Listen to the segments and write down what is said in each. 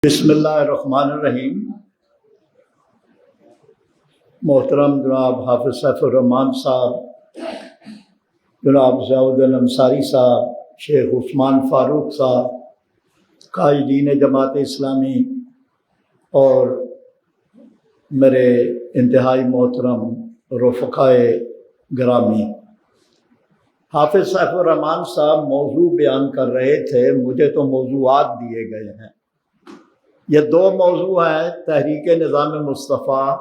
بسم اللہ الرحمن الرحیم۔ محترم جناب حافظ سیف الرحمان صاحب، جناب ضیاء الدین انصاری صاحب، شیخ عثمان فاروق صاحب، قائدین جماعت اسلامی اور میرے انتہائی محترم رفقائے گرامی، حافظ سیف الرحمان صاحب موضوع بیان کر رہے تھے، مجھے تو موضوعات دیے گئے ہیں۔ یہ دو موضوع ہیں، تحریک نظام مصطفیٰ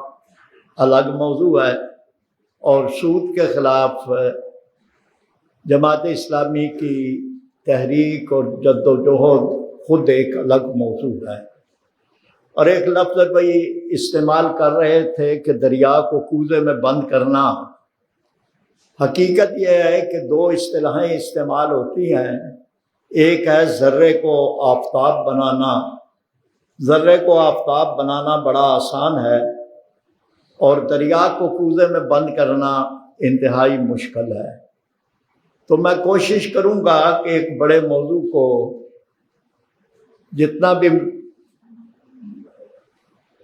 الگ موضوع ہے اور سود کے خلاف جماعت اسلامی کی تحریک اور جد و جہد خود ایک الگ موضوع ہے۔ اور ایک لفظ بھائی استعمال کر رہے تھے کہ دریا کو کوزے میں بند کرنا۔ حقیقت یہ ہے کہ دو اصطلاحیں استعمال ہوتی ہیں، ایک ہے ذرے کو آفتاب بنانا۔ ذرے کو آفتاب بنانا بڑا آسان ہے اور دریا کو کوزے میں بند کرنا انتہائی مشکل ہے۔ تو میں کوشش کروں گا کہ ایک بڑے موضوع کو جتنا بھی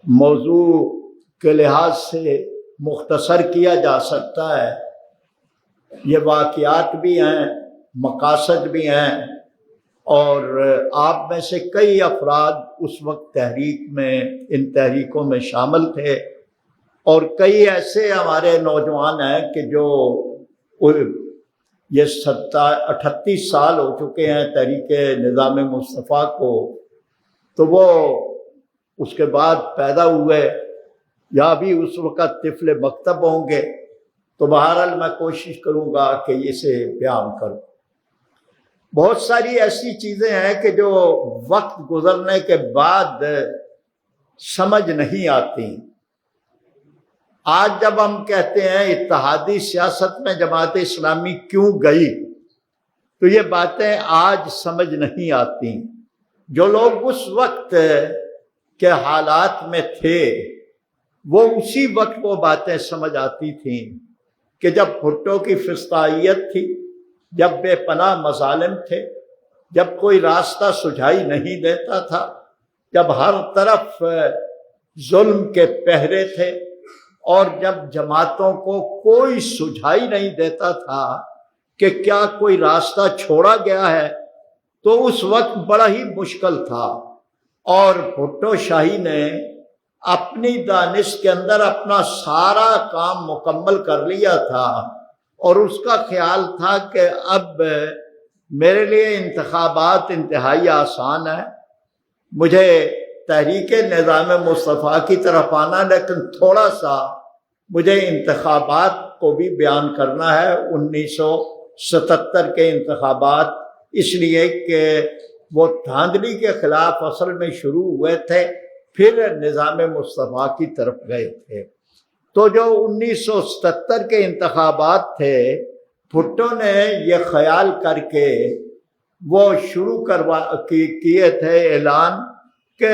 موضوع کے لحاظ سے مختصر کیا جا سکتا ہے۔ یہ واقعات بھی ہیں، مقاصد بھی ہیں، اور آپ میں سے کئی افراد اس وقت تحریک میں، ان تحریکوں میں شامل تھے، اور کئی ایسے ہمارے نوجوان ہیں کہ جو یہ 38 سال ہو چکے ہیں تحریک نظام مصطفیٰ کو، تو وہ اس کے بعد پیدا ہوئے یا بھی اس وقت طفل مکتب ہوں گے۔ تو بہرحال میں کوشش کروں گا کہ اسے بیان کروں۔ بہت ساری ایسی چیزیں ہیں کہ جو وقت گزرنے کے بعد سمجھ نہیں آتی۔ آج جب ہم کہتے ہیں اتحادی سیاست میں جماعت اسلامی کیوں گئی، تو یہ باتیں آج سمجھ نہیں آتی۔ جو لوگ اس وقت کے حالات میں تھے وہ اسی وقت وہ باتیں سمجھ آتی تھیں کہ جب بھٹو کی فسطائیت تھی، جب بے پناہ مظالم تھے، جب کوئی راستہ سجھائی نہیں دیتا تھا، جب ہر طرف ظلم کے پہرے تھے، اور جب جماعتوں کو کوئی سجھائی نہیں دیتا تھا کہ کیا کوئی راستہ چھوڑا گیا ہے، تو اس وقت بڑا ہی مشکل تھا۔ اور بھٹو شاہی نے اپنی دانش کے اندر اپنا سارا کام مکمل کر لیا تھا، اور اس کا خیال تھا کہ اب میرے لیے انتخابات انتہائی آسان ہے، مجھے تحریک نظام مصطفیٰ کی طرف آنا، لیکن تھوڑا سا مجھے انتخابات کو بھی بیان کرنا ہے۔ 1977 کے انتخابات اس لیے کہ وہ دھاندلی کے خلاف اصل میں شروع ہوئے تھے، پھر نظام مصطفیٰ کی طرف گئے تھے۔ تو جو 1977 کے انتخابات تھے، بھٹو نے یہ خیال کر کے وہ شروع کیے تھے اعلان کہ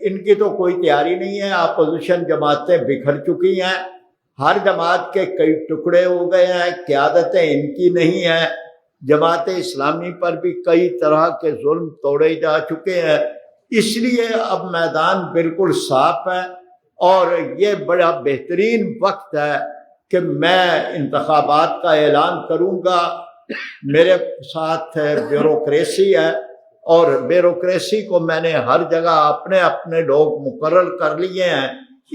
ان کی تو کوئی تیاری نہیں ہے، اپوزیشن جماعتیں بکھر چکی ہیں، ہر جماعت کے کئی ٹکڑے ہو گئے ہیں، قیادتیں ان کی نہیں ہیں، جماعت اسلامی پر بھی کئی طرح کے ظلم توڑے جا چکے ہیں، اس لیے اب میدان بالکل صاف ہے، اور یہ بڑا بہترین وقت ہے کہ میں انتخابات کا اعلان کروں گا۔ میرے ساتھ بیوروکریسی ہے، اور بیوروکریسی کو میں نے ہر جگہ اپنے اپنے لوگ مقرر کر لیے ہیں،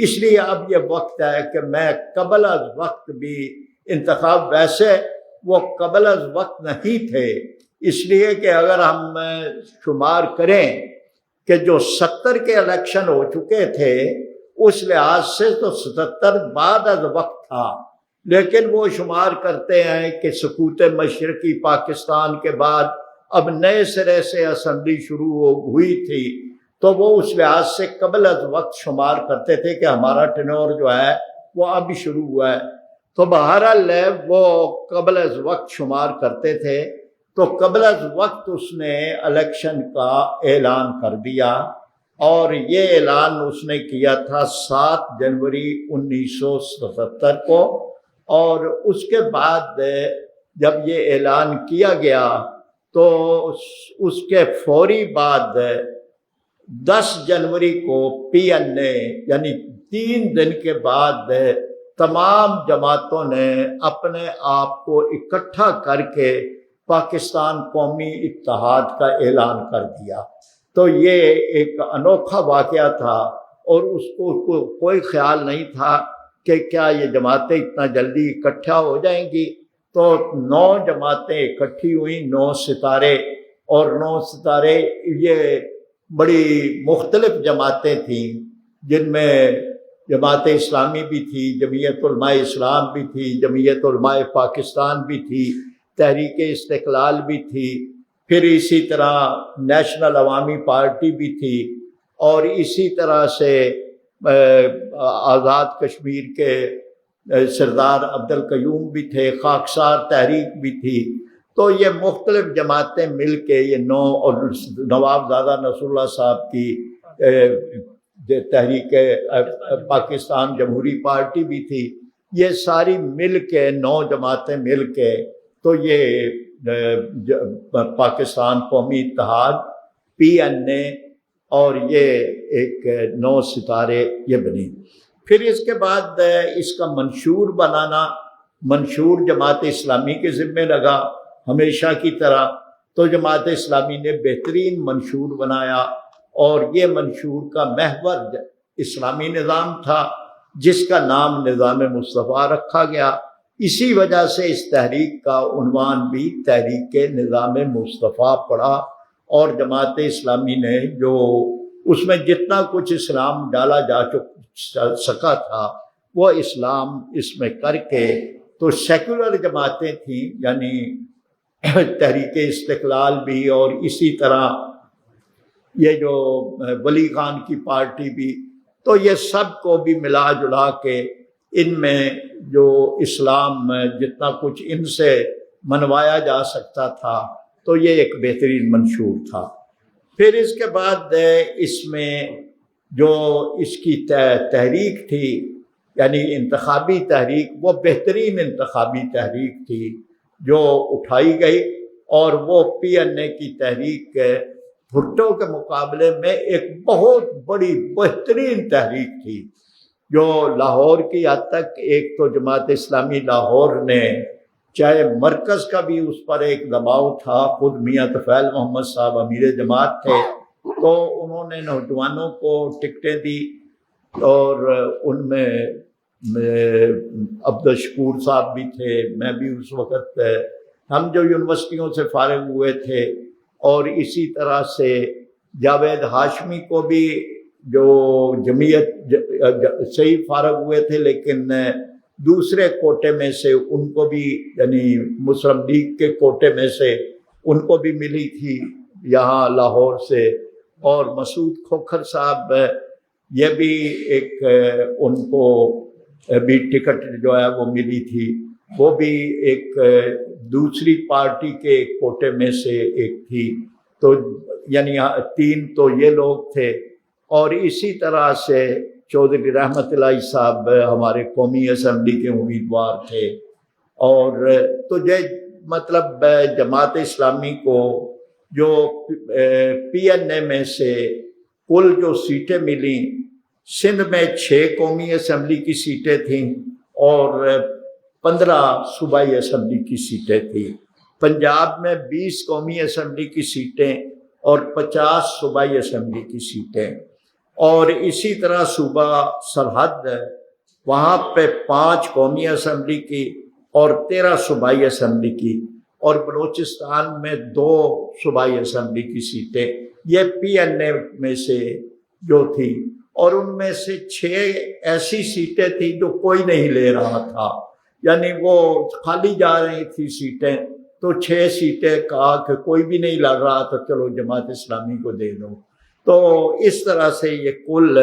اس لیے اب یہ وقت ہے کہ میں قبل از وقت بھی انتخاب، ویسے وہ قبل از وقت نہیں تھے، اس لیے کہ اگر ہم شمار کریں کہ جو 70 کے الیکشن ہو چکے تھے، اس لحاظ سے تو 77 بعد از وقت تھا، لیکن وہ شمار کرتے ہیں کہ سقوط مشرقی پاکستان کے بعد اب نئے سرے سے اسمبلی شروع ہوئی تھی، تو وہ اس لحاظ سے قبل از وقت شمار کرتے تھے کہ ہمارا ٹینور جو ہے وہ اب شروع ہوا ہے۔ تو بہرحال وہ قبل از وقت شمار کرتے تھے، تو قبل از وقت اس نے الیکشن کا اعلان کر دیا، اور یہ اعلان اس نے کیا تھا 7 جنوری 1977 کو، اور اس کے بعد جب یہ اعلان کیا گیا تو اس کے فوری بعد 10 جنوری کو PNA یعنی 3 دن کے بعد تمام جماعتوں نے اپنے آپ کو اکٹھا کر کے پاکستان قومی اتحاد کا اعلان کر دیا۔ تو یہ ایک انوکھا واقعہ تھا، اور اس کو کوئی خیال نہیں تھا کہ کیا یہ جماعتیں اتنا جلدی اکٹھا ہو جائیں گی۔ تو 9 جماعتیں اکٹھی ہوئیں، 9 ستارے، اور 9 ستارے یہ بڑی مختلف جماعتیں تھیں، جن میں جماعت اسلامی بھی تھی، جمعیت علماء اسلام بھی تھی، جمعیت علماء پاکستان بھی تھی، تحریک استقلال بھی تھی، پھر اسی طرح نیشنل عوامی پارٹی بھی تھی، اور اسی طرح سے آزاد کشمیر کے سردار عبدالقیوم بھی تھے، خاکسار تحریک بھی تھی۔ تو یہ مختلف جماعتیں مل کے یہ 9، اور نواب زادہ نصر اللہ صاحب کی تحریک پاکستان جمہوری پارٹی بھی تھی، یہ ساری مل کے 9 جماعتیں مل کے تو یہ پاکستان قومی اتحاد PNA، اور یہ ایک 9 ستارے یہ بنی۔ پھر اس کے بعد اس کا منشور بنانا، منشور جماعت اسلامی کے ذمے لگا ہمیشہ کی طرح۔ تو جماعت اسلامی نے بہترین منشور بنایا، اور یہ منشور کا محور اسلامی نظام تھا، جس کا نام نظام مصطفیٰ رکھا گیا۔ اسی وجہ سے اس تحریک کا عنوان بھی تحریک نظام مصطفیٰ پڑا، اور جماعت اسلامی نے جو اس میں جتنا کچھ اسلام ڈالا جا سکا تھا وہ اسلام اس میں کر کے، تو سیکولر جماعتیں تھیں، یعنی تحریک استقلال بھی، اور اسی طرح یہ جو ولی خان کی پارٹی بھی، تو یہ سب کو بھی ملا جلا کے ان میں جو اسلام جتنا کچھ ان سے منوایا جا سکتا تھا، تو یہ ایک بہترین منشور تھا۔ پھر اس کے بعد اس میں جو اس کی تحریک تھی، یعنی انتخابی تحریک، وہ بہترین انتخابی تحریک تھی جو اٹھائی گئی، اور وہ PNA کی تحریک بھٹو کے مقابلے میں ایک بہت بڑی بہترین تحریک تھی، جو لاہور کی حد تک، ایک تو جماعت اسلامی لاہور نے، چاہے مرکز کا بھی اس پر ایک دباؤ تھا، خود میاں طفیل محمد صاحب امیر جماعت تھے، تو انہوں نے نوجوانوں کو ٹکٹیں دی، اور ان میں عبدالشکور صاحب بھی تھے، میں بھی اس وقت، ہم جو یونیورسٹیوں سے فارغ ہوئے تھے، اور اسی طرح سے جاوید ہاشمی کو بھی جو جمعیت سے ہی فارغ ہوئے تھے، لیکن دوسرے کوٹے میں سے ان کو بھی، یعنی مسلم لیگ کے کوٹے میں سے ان کو بھی ملی تھی یہاں لاہور سے، اور مسعود کھوکھر صاحب یہ بھی ایک، ان کو بھی ٹکٹ جو ہے وہ ملی تھی، وہ بھی ایک دوسری پارٹی کے کوٹے میں سے ایک تھی۔ تو یعنی 3 تو یہ لوگ تھے، اور اسی طرح سے چودھری رحمت اللہ صاحب ہمارے قومی اسمبلی کے امیدوار تھے، اور تو یہ مطلب جماعت اسلامی کو جو PNA میں سے کل جو سیٹیں ملیں، سندھ میں 6 قومی اسمبلی کی سیٹیں تھیں، اور 15 صوبائی اسمبلی کی سیٹیں تھیں۔ پنجاب میں 20 قومی اسمبلی کی سیٹیں اور 50 صوبائی اسمبلی کی سیٹیں، اور اسی طرح صوبہ سرحد وہاں پہ 5 قومی اسمبلی کی اور 13 صوبائی اسمبلی کی، اور بلوچستان میں 2 صوبائی اسمبلی کی سیٹیں، یہ PNA میں سے جو تھی، اور ان میں سے 6 ایسی سیٹیں تھیں جو کوئی نہیں لے رہا تھا، یعنی وہ خالی جا رہی تھی سیٹیں، تو 6 سیٹیں کہا کہ کوئی بھی نہیں لڑ رہا تو چلو جماعت اسلامی کو دے دو۔ تو اس طرح سے یہ کل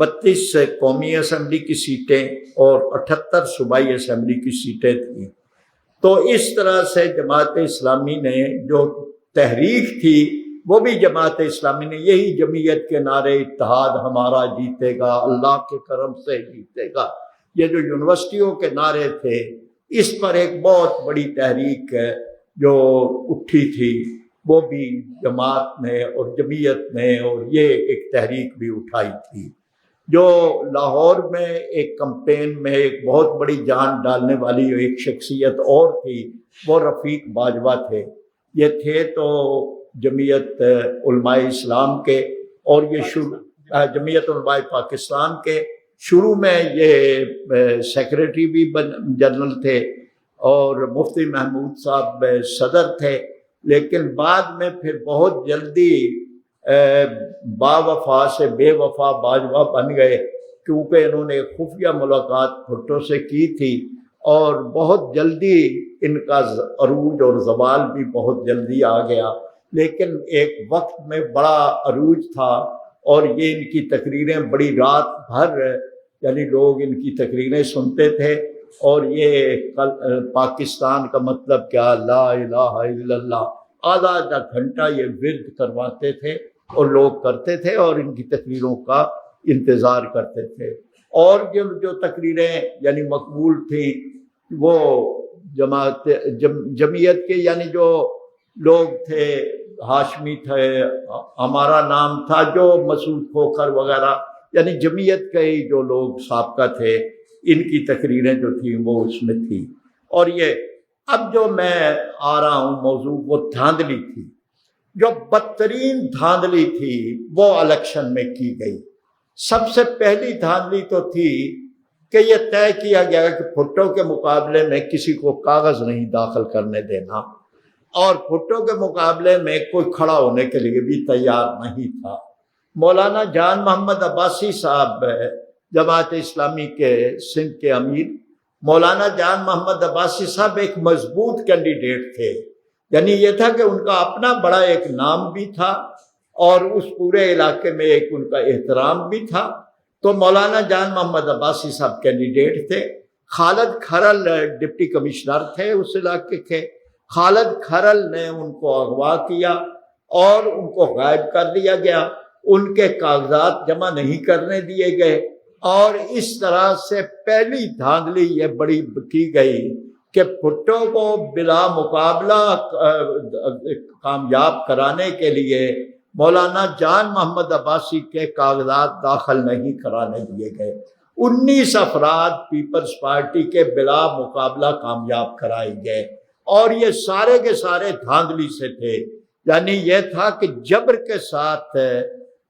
32 قومی اسمبلی کی سیٹیں اور 78 صوبائی اسمبلی کی سیٹیں تھیں۔ تو اس طرح سے جماعت اسلامی نے جو تحریک تھی، وہ بھی جماعت اسلامی نے یہی جمعیت کے نعرے، اتحاد ہمارا جیتے گا، اللہ کے کرم سے جیتے گا، یہ جو یونیورسٹیوں کے نعرے تھے، اس پر ایک بہت بڑی تحریک جو اٹھی تھی، وہ بھی جماعت نے اور جمعیت نے اور یہ ایک تحریک بھی اٹھائی تھی۔ جو لاہور میں ایک کمپین میں ایک بہت بڑی جان ڈالنے والی ایک شخصیت اور تھی، وہ رفیق باجوہ تھے۔ یہ تھے تو جمعیت علماء اسلام کے، اور یہ جمعیت علماء پاکستان کے شروع میں یہ سیکریٹری بھی جنرل تھے، اور مفتی محمود صاحب صدر تھے، لیکن بعد میں پھر بہت جلدی با وفا سے بے وفا باجوہ بن گئے، کیونکہ انہوں نے خفیہ ملاقات بھٹو سے کی تھی، اور بہت جلدی ان کا عروج اور زوال بھی بہت جلدی آ گیا۔ لیکن ایک وقت میں بڑا عروج تھا، اور یہ ان کی تقریریں بڑی رات بھر یعنی لوگ ان کی تقریریں سنتے تھے، اور یہ پاکستان کا مطلب کیا، لا الہ الا اللہ، آدھا آدھا گھنٹہ یہ ورد کرواتے تھے اور لوگ کرتے تھے اور ان کی تقریروں کا انتظار کرتے تھے۔ اور جو تقریریں یعنی مقبول تھیں وہ جمعیت کے یعنی جو لوگ تھے، ہاشمی تھے، ہمارا نام تھا، جو مسعود کھوکھر وغیرہ، یعنی جمعیت کے جو لوگ سابقہ تھے، ان کی تقریریں جو تھیں وہ اس میں تھی۔ اور یہ اب جو میں آ رہا ہوں موضوع، وہ دھاندلی تھی۔ جو بدترین دھاندلی تھی وہ الیکشن میں کی گئی۔ سب سے پہلی دھاندلی تو تھی کہ یہ طے کیا گیا کہ بھٹو کے مقابلے میں کسی کو کاغذ نہیں داخل کرنے دینا، اور بھٹو کے مقابلے میں کوئی کھڑا ہونے کے لیے بھی تیار نہیں تھا۔ مولانا جان محمد عباسی صاحب جماعت اسلامی کے سندھ کے امیر، مولانا جان محمد عباسی صاحب ایک مضبوط کینڈیڈیٹ تھے، یعنی یہ تھا کہ ان کا اپنا بڑا ایک نام بھی تھا، اور اس پورے علاقے میں ایک ان کا احترام بھی تھا۔ تو مولانا جان محمد عباسی صاحب کینڈیڈیٹ تھے۔ خالد کھرل ڈپٹی کمشنر تھے اس علاقے کے۔ خالد کھرل نے ان کو اغوا کیا اور ان کو غائب کر دیا گیا، ان کے کاغذات جمع نہیں کرنے دیے گئے، اور اس طرح سے پہلی دھاندلی یہ بڑی کی گئی کہ بھٹو کو بلا مقابلہ کامیاب کرانے کے لیے مولانا جان محمد عباسی کے کاغذات داخل نہیں کرانے دیے گئے۔ 19 افراد پیپلز پارٹی کے بلا مقابلہ کامیاب کرائے گئے، اور یہ سارے کے سارے دھاندلی سے تھے۔ یعنی یہ تھا کہ جبر کے ساتھ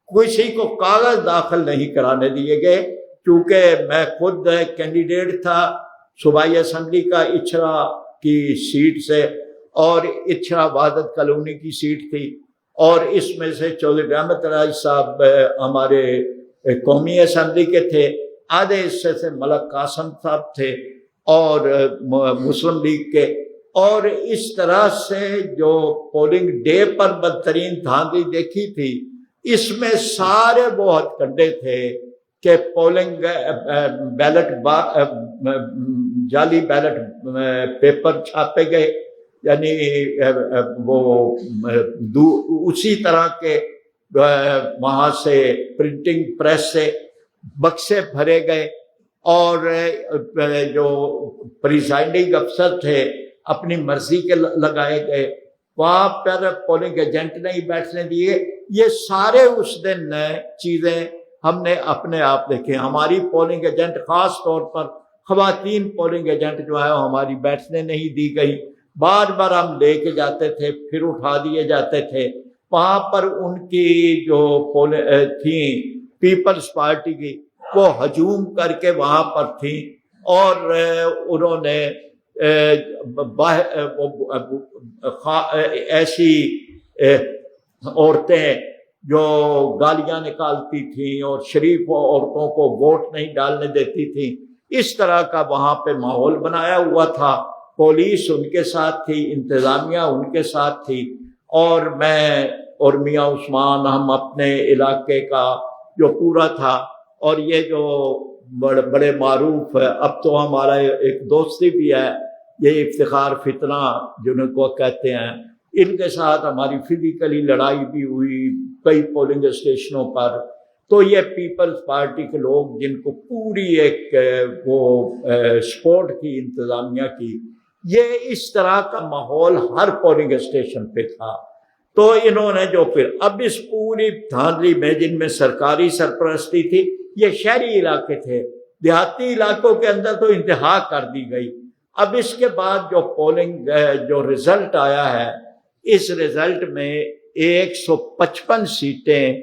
کسی کو کاغذ داخل نہیں کرانے دیے گئے، کیونکہ میں خود کینڈیڈیٹ تھا صوبائی اسمبلی کا اچھرا کی سیٹ سے، اور اچھرا وحدت کالونی کی سیٹ تھی، اور اس میں سے چودھری رحمت اللہ صاحب ہمارے قومی اسمبلی کے تھے، آدھے حصے سے ملک قاسم صاحب تھے اور مسلم لیگ کے۔ اور اس طرح سے جو پولنگ ڈے پر بدترین دھاندلی دیکھی تھی، اس میں سارے وہ ہتھ کنڈے تھے کہ پولنگ بیلٹ جعلی بیلٹ پیپر چھاپے گئے، یعنی وہ اسی طرح کے وہاں سے پرنٹنگ پریس سے بکسے بھرے گئے، اور جو پریزائڈنگ افسر تھے اپنی مرضی کے لگائے گئے، وہاں پر پولنگ ایجنٹ نہیں بیٹھنے دیے۔ یہ سارے اس دن چیزیں ہم نے اپنے آپ دیکھے۔ ہماری پولنگ ایجنٹ، خاص طور پر خواتین پولنگ ایجنٹ جو ہے ہماری بیٹھنے نہیں دی گئی، بار بار ہم لے کے جاتے تھے پھر اٹھا دیے جاتے تھے۔ وہاں پر ان کی جو تھیں پیپلز پارٹی کی، وہ ہجوم کر کے وہاں پر تھیں، اور انہوں نے ایسی عورتیں جو گالیاں نکالتی تھیں اور شریف عورتوں کو ووٹ نہیں ڈالنے دیتی تھیں، اس طرح کا وہاں پہ ماحول بنایا ہوا تھا۔ پولیس ان کے ساتھ تھی، انتظامیہ ان کے ساتھ تھی، اور میں اور میاں عثمان ہم اپنے علاقے کا جو پورا تھا، اور یہ جو بڑے معروف ہے، اب تو ہمارا ایک دوستی بھی ہے، یہ افتخار فتنہ جنہوں کو کہتے ہیں، ان کے ساتھ ہماری فزیکلی لڑائی بھی ہوئی کئی پولنگ اسٹیشنوں پر۔ تو یہ پیپلز پارٹی کے لوگ جن کو پوری ایک وہ سپورٹ کی انتظامیہ کی، یہ اس طرح کا ماحول ہر پولنگ اسٹیشن پہ تھا تو انہوں نے جو پھر اب اس پوری دھاندلی میں جن میں سرکاری سرپرستی تھی، یہ شہری علاقے تھے، دیہاتی علاقوں کے اندر تو انتہا کر دی گئی۔ اب اس کے بعد جو پولنگ جو رزلٹ آیا ہے، اس رزلٹ میں 155 سیٹیں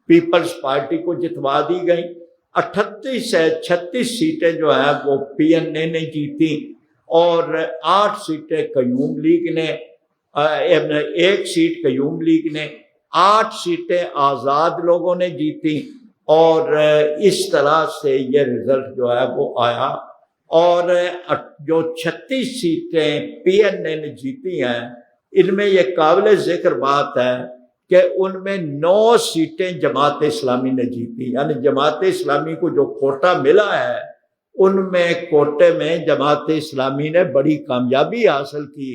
پیپلز پارٹی کو جتوا دی گئیں، 38 سے 36 سیٹیں جو ہیں وہ پی این اے نے جیتی، اور 8 سیٹیں قیوم لیگ نے، 1 سیٹ قیوم لیگ نے، 8 سیٹیں آزاد لوگوں نے جیتی، اور اس طرح سے یہ رزلٹ جو ہے وہ آیا۔ اور جو 36 سیٹیں پی این اے نے جیتی ہیں، ان میں یہ قابل ذکر بات ہے کہ ان میں 9 سیٹیں جماعت اسلامی نے جیتی، یعنی جماعت اسلامی کو جو کوٹا ملا ہے ان میں کوٹے میں جماعت اسلامی نے بڑی کامیابی حاصل کی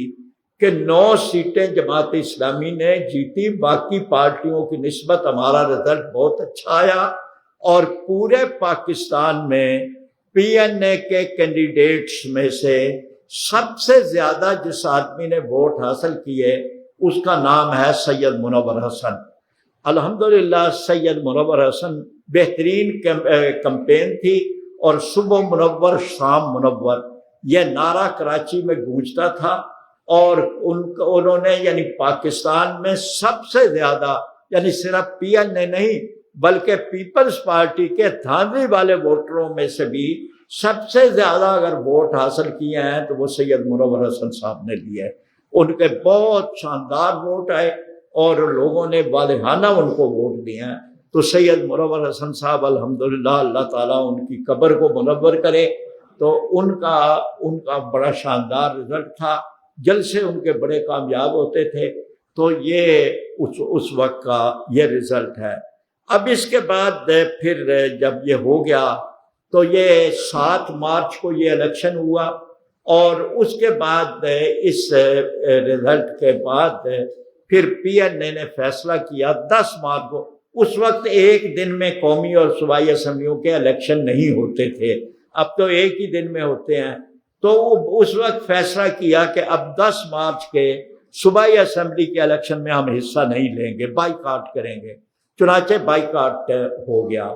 کہ 9 سیٹیں جماعت اسلامی نے جیتی، باقی پارٹیوں کی نسبت ہمارا رزلٹ بہت اچھا آیا۔ اور پورے پاکستان میں پی این اے کے کینڈیڈیٹس میں سے سب سے زیادہ جس آدمی نے ووٹ حاصل کیے اس کا نام ہے سید منور حسن۔ الحمدللہ سید منور حسن بہترین کمپین تھی، اور صبح منور شام منور یہ نعرہ کراچی میں گونجتا تھا، اور انہوں نے یعنی پاکستان میں سب سے زیادہ، یعنی صرف پی این اے نہیں بلکہ پیپلز پارٹی کے دھاندلی والے ووٹروں میں سے بھی سب سے زیادہ اگر ووٹ حاصل کیے ہیں تو وہ سید منور حسن صاحب نے لیے۔ ان کے بہت شاندار ووٹ آئے اور لوگوں نے والہانہ ان کو ووٹ دیے ہیں۔ تو سید منور حسن صاحب الحمدللہ اللہ تعالیٰ ان کی قبر کو منور کرے، تو ان کا بڑا شاندار رزلٹ تھا، جلسے ان کے بڑے کامیاب ہوتے تھے۔ تو یہ اس وقت کا یہ رزلٹ ہے۔ اب اس کے بعد پھر جب یہ ہو گیا تو یہ 7 مارچ کو یہ الیکشن ہوا، اور اس کے بعد اس رزلٹ کے بعد پھر پی این اے نے فیصلہ کیا 10 مارچ کو۔ اس وقت ایک دن میں قومی اور صوبائی اسمبلیوں کے الیکشن نہیں ہوتے تھے، اب تو ایک ہی دن میں ہوتے ہیں۔ تو اس وقت فیصلہ کیا کہ اب 10 مارچ کے صوبائی اسمبلی کے الیکشن میں ہم حصہ نہیں لیں گے، بائیکاٹ کریں گے۔ چنانچہ بائیکاٹ ہو گیا۔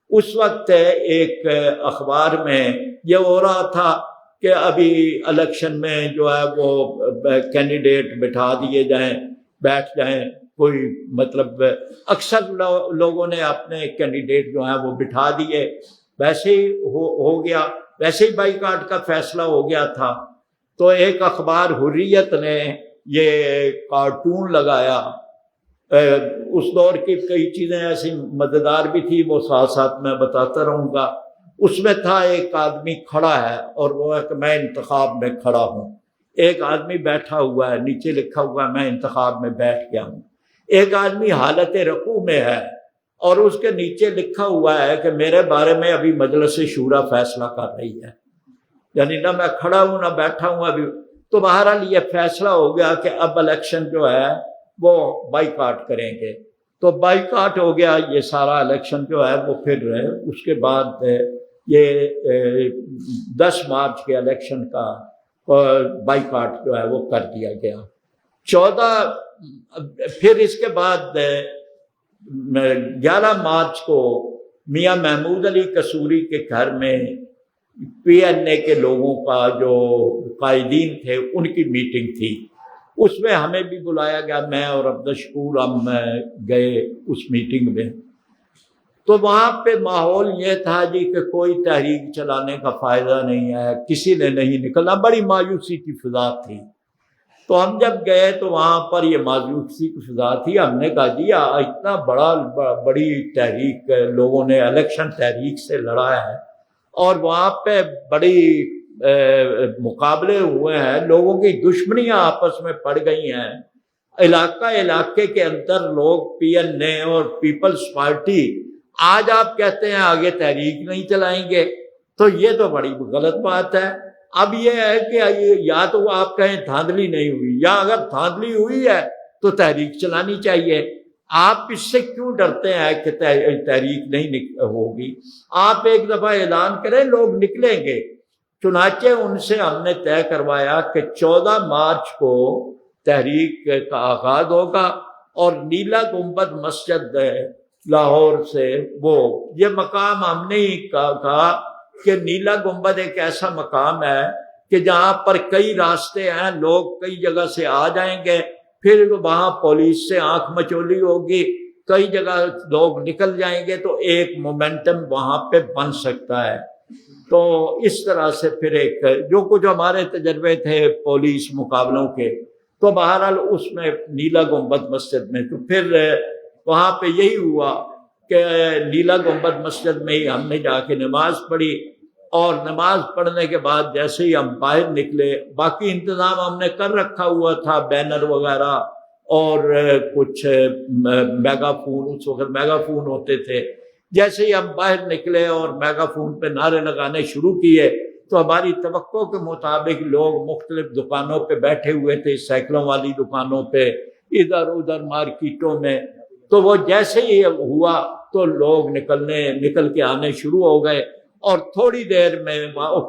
اس وقت ایک اخبار میں یہ ہو رہا تھا کہ ابھی الیکشن میں جو ہے وہ کینڈیڈیٹ بٹھا دیے جائیں، بیٹھ جائیں، کوئی مطلب اکثر لوگوں نے اپنے کینڈیڈیٹ جو ہیں وہ بٹھا دیے، ویسے ہی ہو گیا، ویسے ہی بائیکاٹ کا فیصلہ ہو گیا تھا۔ تو ایک اخبار حریت نے یہ کارٹون لگایا، اس دور کی کئی چیزیں ایسی مزیدار بھی تھی، وہ ساتھ ساتھ میں بتاتا رہوں گا۔ اس میں تھا ایک آدمی کھڑا ہے اور وہ ہے کہ میں انتخاب میں کھڑا ہوں، ایک آدمی بیٹھا ہوا ہے، نیچے لکھا ہوا ہے میں انتخاب میں بیٹھ گیا ہوں، ایک آدمی حالت رکوع میں ہے اور اس کے نیچے لکھا ہوا ہے کہ میرے بارے میں ابھی مجلس شورا فیصلہ کر رہی ہے، یعنی نہ میں کھڑا ہوں نہ بیٹھا ہوں ابھی۔ تو بہرحال یہ فیصلہ ہو گیا کہ اب الیکشن جو ہے وہ بائیکاٹ کریں گے۔ تو بائیکاٹ ہو گیا یہ سارا الیکشن جو ہے وہ۔ پھر اس کے بعد یہ 10 مارچ کے الیکشن کا بائیکاٹ جو ہے وہ کر دیا گیا۔ 14 پھر اس کے بعد 11 مارچ کو میاں محمود علی قصوری کے گھر میں پی این اے کے لوگوں کا جو قائدین تھے ان کی میٹنگ تھی، اس میں ہمیں بھی بلایا گیا، میں اور عبدالشکور ہم گئے اس میٹنگ میں۔ تو وہاں پہ ماحول یہ تھا جی کہ کوئی تحریک چلانے کا فائدہ نہیں ہے، کسی نے نہیں نکلنا، بڑی مایوسی کی فضا تھی۔ تو ہم جب گئے تو وہاں پر یہ مایوسی کی فضا تھی، ہم نے کہا جی اتنا بڑی تحریک لوگوں نے الیکشن تحریک سے لڑا ہے، اور وہاں پہ بڑی مقابلے ہوئے ہیں، لوگوں کی دشمنیاں آپس میں پڑ گئی ہیں، علاقے کے اندر لوگ پی این اے اور پیپلز پارٹی، آج آپ کہتے ہیں آگے تحریک نہیں چلائیں گے، تو یہ تو بڑی غلط بات ہے۔ اب یہ ہے کہ یا تو آپ کہیں دھاندلی نہیں ہوئی، یا اگر دھاندلی ہوئی ہے تو تحریک چلانی چاہیے۔ آپ اس سے کیوں ڈرتے ہیں کہ تحریک نہیں ہوگی؟ آپ ایک دفعہ اعلان کریں، لوگ نکلیں گے۔ چنانچہ ان سے ہم نے طے کروایا کہ 14 مارچ کو تحریک کا آغاز ہوگا، اور نیلا گنبد مسجد لاہور سے وہ یہ مقام ہم نے ہی کہا کہ نیلا گنبد ایک ایسا مقام ہے کہ جہاں پر کئی راستے ہیں، لوگ کئی جگہ سے آ جائیں گے، پھر وہاں پولیس سے آنکھ مچولی ہوگی، کئی جگہ لوگ نکل جائیں گے، تو ایک مومنٹم وہاں پہ بن سکتا ہے۔ تو اس طرح سے پھر ایک جو کچھ ہمارے تجربے تھے پولیس مقابلوں کے، تو بہرحال اس میں نیلا گنبد مسجد میں، تو پھر وہاں پہ یہی ہوا کہ نیلا گنبد مسجد میں ہی ہم نے جا کے نماز پڑھی، اور نماز پڑھنے کے بعد جیسے ہی ہم باہر نکلے، باقی انتظام ہم نے کر رکھا ہوا تھا، بینر وغیرہ اور کچھ میگا فون، اس وقت میگا فون ہوتے تھے۔ جیسے ہی ہم باہر نکلے اور میگا فون پہ نعرے لگانے شروع کیے، تو ہماری توقع کے مطابق لوگ مختلف دکانوں پہ بیٹھے ہوئے تھے، سائیکلوں والی دکانوں پہ، ادھر ادھر مارکیٹوں میں، تو وہ جیسے ہی ہوا تو لوگ نکل کے آنے شروع ہو گئے، اور تھوڑی دیر میں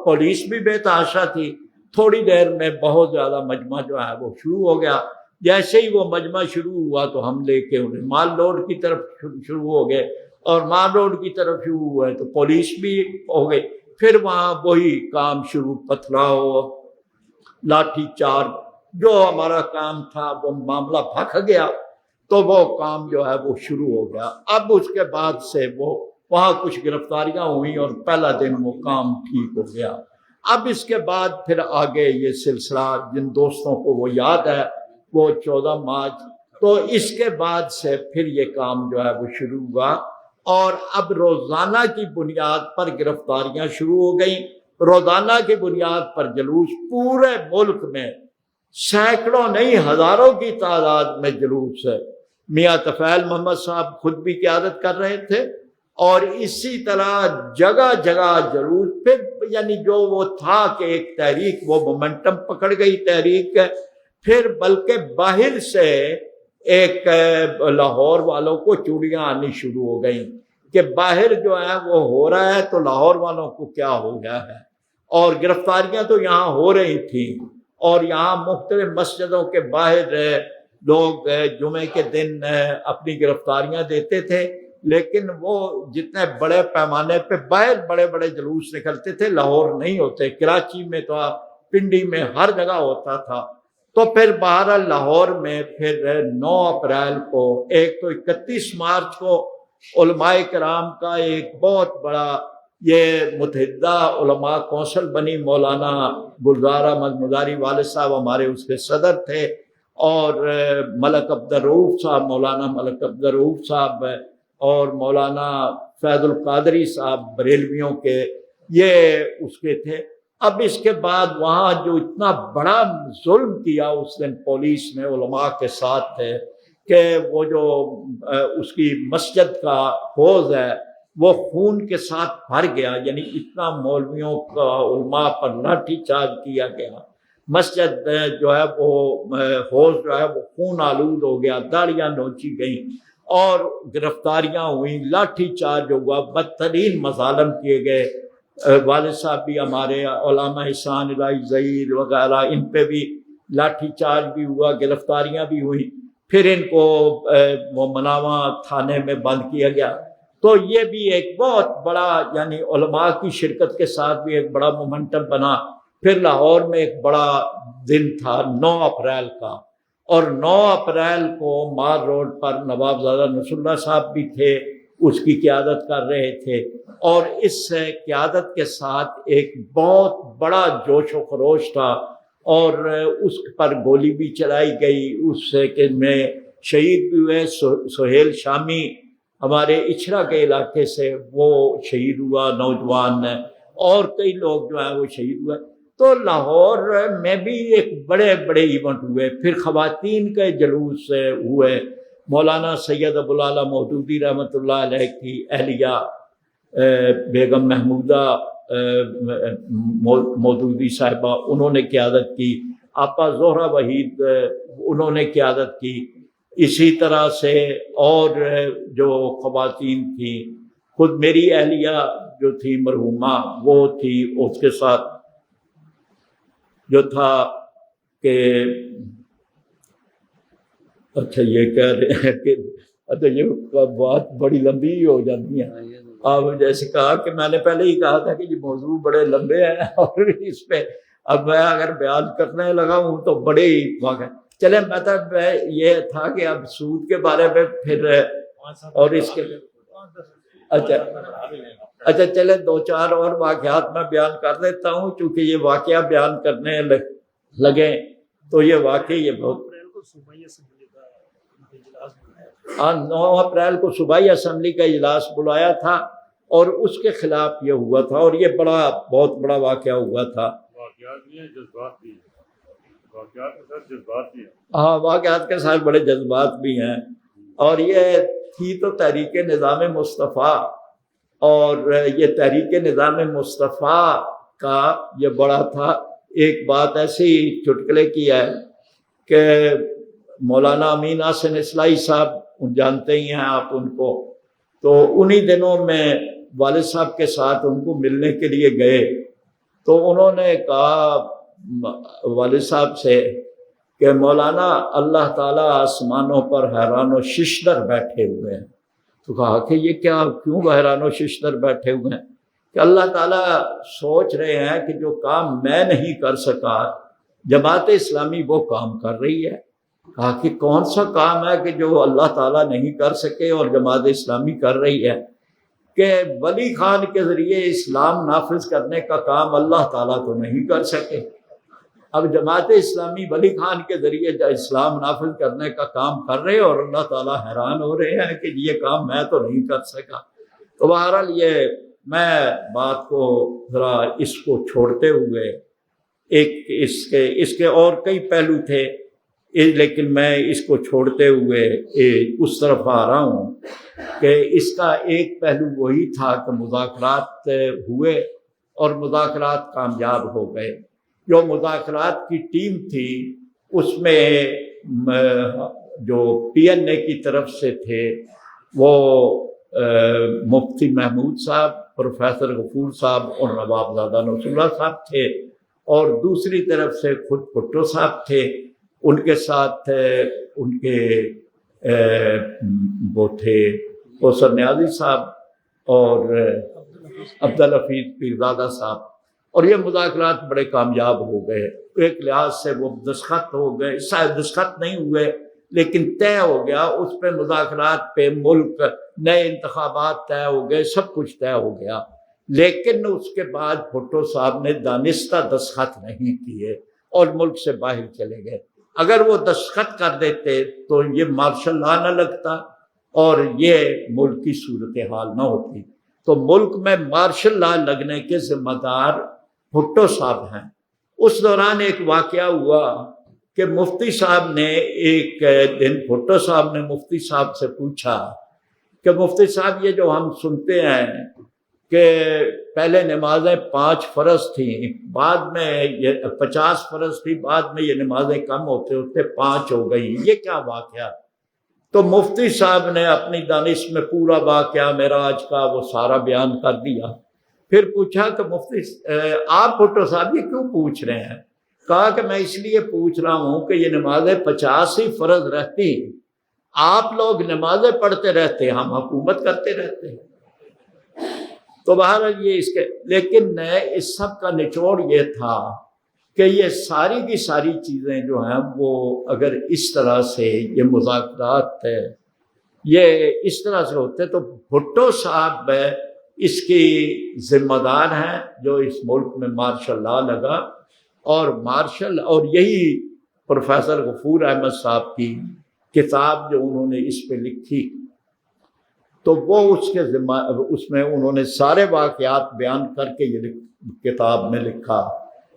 پولیس بھی بے تحاشا تھی، تھوڑی دیر میں بہت زیادہ مجمع جو ہے وہ شروع ہو گیا۔ جیسے ہی وہ مجمع شروع ہوا تو ہم لے کے انہیں مال روڈ کی طرف شروع ہو گئے، اور مال روڈ کی طرف شروع ہوئے تو پولیس بھی ہو گئی۔ پھر وہاں وہی کام شروع، پتھراؤ، لاٹھی چارج، جو ہمارا کام تھا وہ معاملہ پھک گیا، تو وہ کام جو ہے وہ شروع ہو گیا۔ اب اس کے بعد سے وہ وہاں کچھ گرفتاریاں ہوئیں اور پہلا دن وہ کام ٹھیک ہو گیا۔ اب اس کے بعد پھر آگے یہ سلسلہ، جن دوستوں کو وہ یاد ہے، وہ 14 مارچ، تو اس کے بعد سے پھر یہ کام جو ہے وہ شروع ہوا، اور اب روزانہ کی بنیاد پر گرفتاریاں شروع ہو گئیں، روزانہ کی بنیاد پر جلوس، پورے ملک میں سینکڑوں نہیں ہزاروں کی تعداد میں جلوس ہے۔ میاں طفیل محمد صاحب خود بھی قیادت کر رہے تھے، اور اسی طرح جگہ جگہ جلوس، پھر یعنی جو وہ تھا کہ ایک تحریک، وہ مومنٹم پکڑ گئی تحریک، پھر بلکہ باہر سے ایک لاہور والوں کو چوڑیاں آنی شروع ہو گئیں کہ باہر جو ہے وہ ہو رہا ہے تو لاہور والوں کو کیا ہو گیا ہے، اور گرفتاریاں تو یہاں ہو رہی تھیں، اور یہاں مختلف مسجدوں کے باہر لوگ جمعے کے دن اپنی گرفتاریاں دیتے تھے، لیکن وہ جتنے بڑے پیمانے پہ باہر بڑے بڑے جلوس نکلتے تھے، لاہور نہیں ہوتے، کراچی میں تو پنڈی میں ہر جگہ ہوتا تھا۔ تو پھر بہرحال لاہور میں پھر 9 اپریل کو، ایک تو 31 مارچ کو علماء کرام کا ایک بہت بڑا یہ متحدہ علماء کونسل بنی، مولانا گلزار احمد مزاری والد صاحب ہمارے اس کے صدر تھے، اور ملک عبدالرؤوف صاحب، مولانا ملک عبدالرؤوف صاحب، اور مولانا فیض القادری صاحب بریلویوں کے، یہ اس کے تھے۔ اب اس کے بعد وہاں جو اتنا بڑا ظلم کیا اس دن پولیس نے علماء کے ساتھ تھے کہ وہ جو اس کی مسجد کا حوض ہے وہ خون کے ساتھ بھر گیا، یعنی اتنا مولویوں کا علماء پر لاٹھی چارج کیا گیا، مسجد جو ہے وہ حوض جو ہے وہ خون آلود ہو گیا، داڑیاں نوچی گئیں، اور گرفتاریاں ہوئیں، لاٹھی چارج ہوا، بدترین مظالم کیے گئے۔ والد صاحب بھی ہمارے، علامہ احسان الہی ظہیر وغیرہ، ان پہ بھی لاٹھی چارج بھی ہوا، گرفتاریاں بھی ہوئیں، پھر ان کو وہ مناواں تھانے میں بند کیا گیا۔ تو یہ بھی ایک بہت بڑا، یعنی علماء کی شرکت کے ساتھ بھی ایک بڑا مومنٹم بنا۔ پھر لاہور میں ایک بڑا دن تھا 9 اپریل کا، اور 9 اپریل کو مار روڈ پر نوابزادہ نصر اللہ صاحب بھی تھے، اس کی قیادت کر رہے تھے، اور اس قیادت کے ساتھ ایک بہت بڑا جوش و خروش تھا، اور اس پر گولی بھی چلائی گئی، اس کے میں شہید بھی ہوئے۔ سہیل شامی ہمارے اچھرا کے علاقے سے وہ شہید ہوا، نوجوان، اور کئی لوگ جو ہیں وہ شہید ہوئے۔ تو لاہور میں بھی ایک بڑے بڑے ایونٹ ہوئے، پھر خواتین کے جلوس ہوئے، مولانا سید ابوالعلا مودودی رحمۃ اللہ علیہ کی اہلیہ بیگم محمودہ مودودی صاحبہ، انہوں نے قیادت کی، آپا زہرہ وحید انہوں نے قیادت کی، اسی طرح سے اور جو خواتین تھیں، خود میری اہلیہ جو تھی مرحومہ وہ تھی، اس کے ساتھ جو تھا کہ اچھا یہ کہہ رہے ہیں کہ اچھا یہ بات بڑی لمبی ہی ہو جاتی ہے. آپ جیسے کہا کہ میں نے پہلے ہی کہا تھا کہ یہ موضوع بڑے لمبے ہیں اور اس پہ اب میں اگر بیان کرنے لگا ہوں تو بڑے ہی واقع. چلے مطلب یہ تھا کہ اب سود کے بارے میں پھر اور اس کے اچھا چلے دو چار اور واقعات میں بیان کر دیتا ہوں چونکہ یہ واقعہ بیان کرنے لگے تو یہ واقعی یہ بہت 9 اپریل کو صوبائی اسمبلی کا اجلاس بلایا تھا اور اس کے خلاف یہ ہوا تھا اور یہ بہت بڑا واقعہ ہوا تھا. ہاں واقعات کے ساتھ بڑے جذبات بھی ہیں اور یہ تھی تو تحریک نظام مصطفیٰ اور یہ تحریک نظام مصطفیٰ کا یہ بڑا تھا. ایک بات ایسی چٹکلے کی ہے کہ مولانا امین حسن اصلاحی صاحب جانتے ہی ہیں آپ ان کو, تو انہی دنوں میں والد صاحب کے ساتھ ان کو ملنے کے لیے گئے تو انہوں نے کہا والد صاحب سے کہ مولانا اللہ تعالیٰ آسمانوں پر حیران و ششدر بیٹھے ہوئے ہیں. تو کہا کہ یہ کیا, کیوں حیران و ششدر بیٹھے ہوئے ہیں؟ کہ اللہ تعالیٰ سوچ رہے ہیں کہ جو کام میں نہیں کر سکا جماعت اسلامی وہ کام کر رہی ہے. کہا کہ کون سا کام ہے کہ جو اللہ تعالیٰ نہیں کر سکے اور جماعت اسلامی کر رہی ہے؟ کہ ولی خان کے ذریعے اسلام نافذ کرنے کا کام اللہ تعالیٰ تو نہیں کر سکے. اب جماعت اسلامی ولی خان کے ذریعے اسلام نافذ کرنے کا کام کر رہے اور اللہ تعالیٰ حیران ہو رہے ہیں کہ یہ کام میں تو نہیں کر سکا. تو بہرحال یہ میں بات کو ذرا اس کو چھوڑتے ہوئے ایک اس کے اور کئی پہلو تھے لیکن میں اس کو چھوڑتے ہوئے اس طرف آ رہا ہوں کہ اس کا ایک پہلو وہی تھا کہ مذاکرات ہوئے اور مذاکرات کامیاب ہو گئے. جو مذاکرات کی ٹیم تھی اس میں جو پی این اے کی طرف سے تھے وہ مفتی محمود صاحب, پروفیسر غفور صاحب اور نواب زادہ نصر اللہ صاحب تھے اور دوسری طرف سے خود بھٹو صاحب تھے. ان کے ساتھ ان کے وہ تھے کوثر نیازی صاحب اور عبدالحفیظ پیرزادہ صاحب اور یہ مذاکرات بڑے کامیاب ہو گئے. ایک لحاظ سے وہ دستخط ہو گئے, شاید دستخط نہیں ہوئے لیکن طے ہو گیا اس پہ, مذاکرات پہ ملک, نئے انتخابات طے ہو گئے, سب کچھ طے ہو گیا. لیکن اس کے بعد بھٹو صاحب نے دانستہ دستخط نہیں کیے اور ملک سے باہر چلے گئے. اگر وہ دستخط کر دیتے تو یہ مارشل لا نہ لگتا اور یہ ملک کی صورتحال نہ ہوتی. تو ملک میں مارشل لا لگنے کے ذمہ دار بھٹو صاحب ہیں. اس دوران ایک واقعہ ہوا کہ مفتی صاحب نے ایک دن بھٹو صاحب نے مفتی صاحب سے پوچھا کہ مفتی صاحب یہ جو ہم سنتے ہیں کہ پہلے نمازیں 5 فرض تھیں, بعد میں یہ 50 فرض تھی, بعد میں یہ نمازیں کم ہوتے ہوتے 5 ہو گئی, یہ کیا واقعہ؟ تو مفتی صاحب نے اپنی دانش میں پورا واقعہ معراج کا وہ سارا بیان کر دیا. پھر پوچھا کہ مفتی آپ بھٹو صاحب یہ کیوں پوچھ رہے ہیں؟ کہا کہ میں اس لیے پوچھ رہا ہوں کہ یہ نمازیں 50 ہی فرض رہتی, آپ لوگ نمازیں پڑھتے رہتے, ہم حکومت کرتے رہتے ہیں. تو بہرحال یہ اس کے, لیکن اس سب کا نچوڑ یہ تھا کہ یہ ساری کی ساری چیزیں جو ہیں وہ اگر اس طرح سے یہ مذاکرات یہ اس طرح سے ہوتے تو بھٹو صاحب اس کی ذمہ دار ہیں جو اس ملک میں مارشل لا لگا اور یہی پروفیسر غفور احمد صاحب کی کتاب جو انہوں نے اس پہ لکھی تو وہ اس میں انہوں نے سارے واقعات بیان کر کے یہ کتاب میں لکھا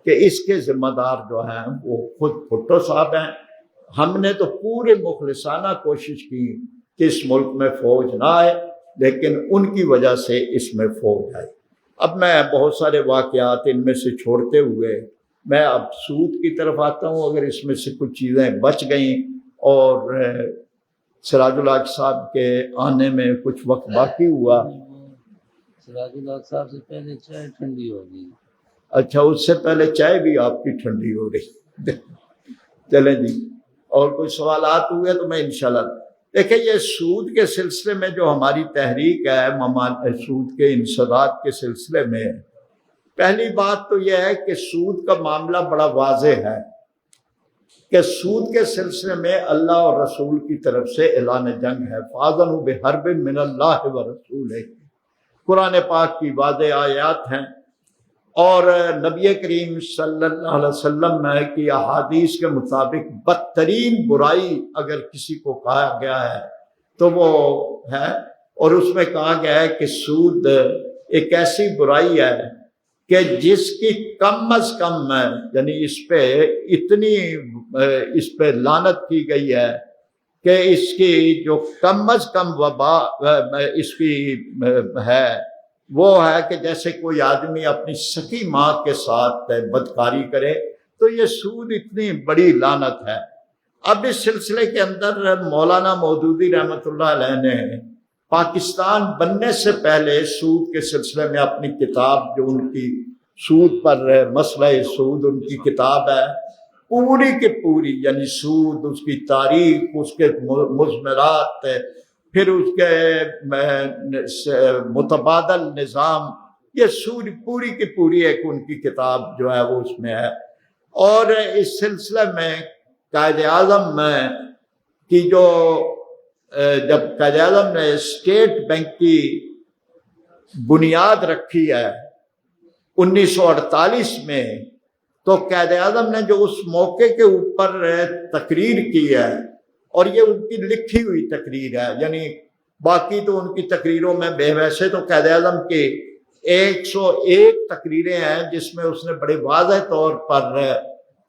کہ اس کے ذمہ دار جو ہیں وہ خود بھٹو صاحب ہیں. ہم نے تو پورے مخلصانہ کوشش کی کہ اس ملک میں فوج نہ آئے, لیکن ان کی وجہ سے اس میں فوج آئی. اب میں بہت سارے واقعات ان میں سے چھوڑتے ہوئے میں اب سود کی طرف آتا ہوں. اگر اس میں سے کچھ چیزیں بچ گئیں اور سراج الحق صاحب کے آنے میں کچھ وقت باقی ہوا. سراج الحق صاحب سے پہلے چائے ٹھنڈی ہو گئی. اچھا, اس سے پہلے چائے بھی آپ کی ٹھنڈی ہو گئی. چلیں جی. اور کوئی سوالات ہوئے تو میں انشاءاللہ دیکھیں یہ سود کے سلسلے میں جو ہماری تحریک ہے سود کے انسداد کے سلسلے میں پہلی بات تو یہ ہے کہ سود کا معاملہ بڑا واضح ہے کہ سود کے سلسلے میں اللہ اور رسول کی طرف سے اعلان جنگ ہے فَأَذَنُوا بِحَرْبٍ مِّنَ اللَّهِ وَرَسُولِهِ قرآن پاک کی واضح آیات ہیں اور نبی کریم صلی اللہ علیہ وسلم کی احادیث کے مطابق بدترین برائی اگر کسی کو کہا گیا ہے تو وہ ہے اور اس میں کہا گیا ہے کہ سود ایک ایسی برائی ہے کہ جس کی کم از کم یعنی اس پہ لعنت کی گئی ہے کہ اس کی جو کم از کم وبا اس کی ہے وہ ہے کہ جیسے کوئی آدمی اپنی سکی ماں کے ساتھ بدکاری کرے تو یہ سود اتنی بڑی لعنت ہے۔ اب اس سلسلے کے اندر مولانا مودودی رحمۃ اللہ علیہ نے پاکستان بننے سے پہلے سود کے سلسلے میں اپنی کتاب جو ان کی سود پر مسئلہ سود ان کی کتاب ہے پوری کی پوری یعنی سود اس کی تاریخ اس کے مضمرات پھر اس کے متبادل نظام یہ سود پوری کی پوری ایک ان کی کتاب جو ہے وہ اس میں ہے اور اس سلسلے میں قائد اعظم کی جو جب قائد اعظم نے اسٹیٹ بینک کی بنیاد رکھی ہے 1948 میں تو قائد اعظم نے جو اس موقع کے اوپر تقریر کی ہے اور یہ ان کی لکھی ہوئی تقریر ہے یعنی باقی تو ان کی تقریروں میں ویسے تو قائد اعظم کی 101 تقریریں ہیں جس میں اس نے بڑے واضح طور پر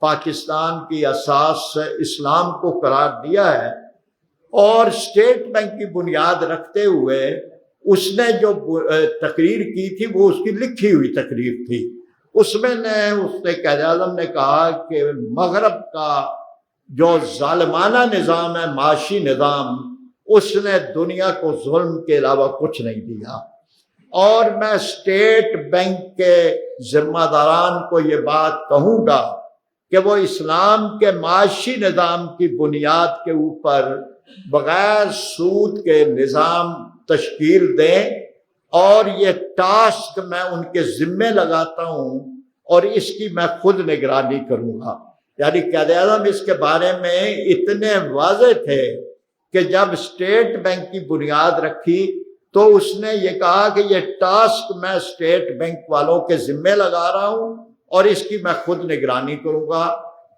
پاکستان کی اساس اسلام کو قرار دیا ہے اور اسٹیٹ بینک کی بنیاد رکھتے ہوئے اس نے جو تقریر کی تھی وہ اس کی لکھی ہوئی تقریر تھی اس میں قائد اعظم نے کہا کہ مغرب کا جو ظالمانہ نظام ہے معاشی نظام اس نے دنیا کو ظلم کے علاوہ کچھ نہیں دیا اور میں اسٹیٹ بینک کے ذمہ داران کو یہ بات کہوں گا کہ وہ اسلام کے معاشی نظام کی بنیاد کے اوپر بغیر سود کے نظام تشکیل دیں اور یہ ٹاسک میں ان کے ذمے لگاتا ہوں اور اس کی میں خود نگرانی کروں گا یعنی قائد اعظم اس کے بارے میں اتنے واضح تھے کہ جب اسٹیٹ بینک کی بنیاد رکھی تو اس نے یہ کہا کہ یہ ٹاسک میں اسٹیٹ بینک والوں کے ذمے لگا رہا ہوں اور اس کی میں خود نگرانی کروں گا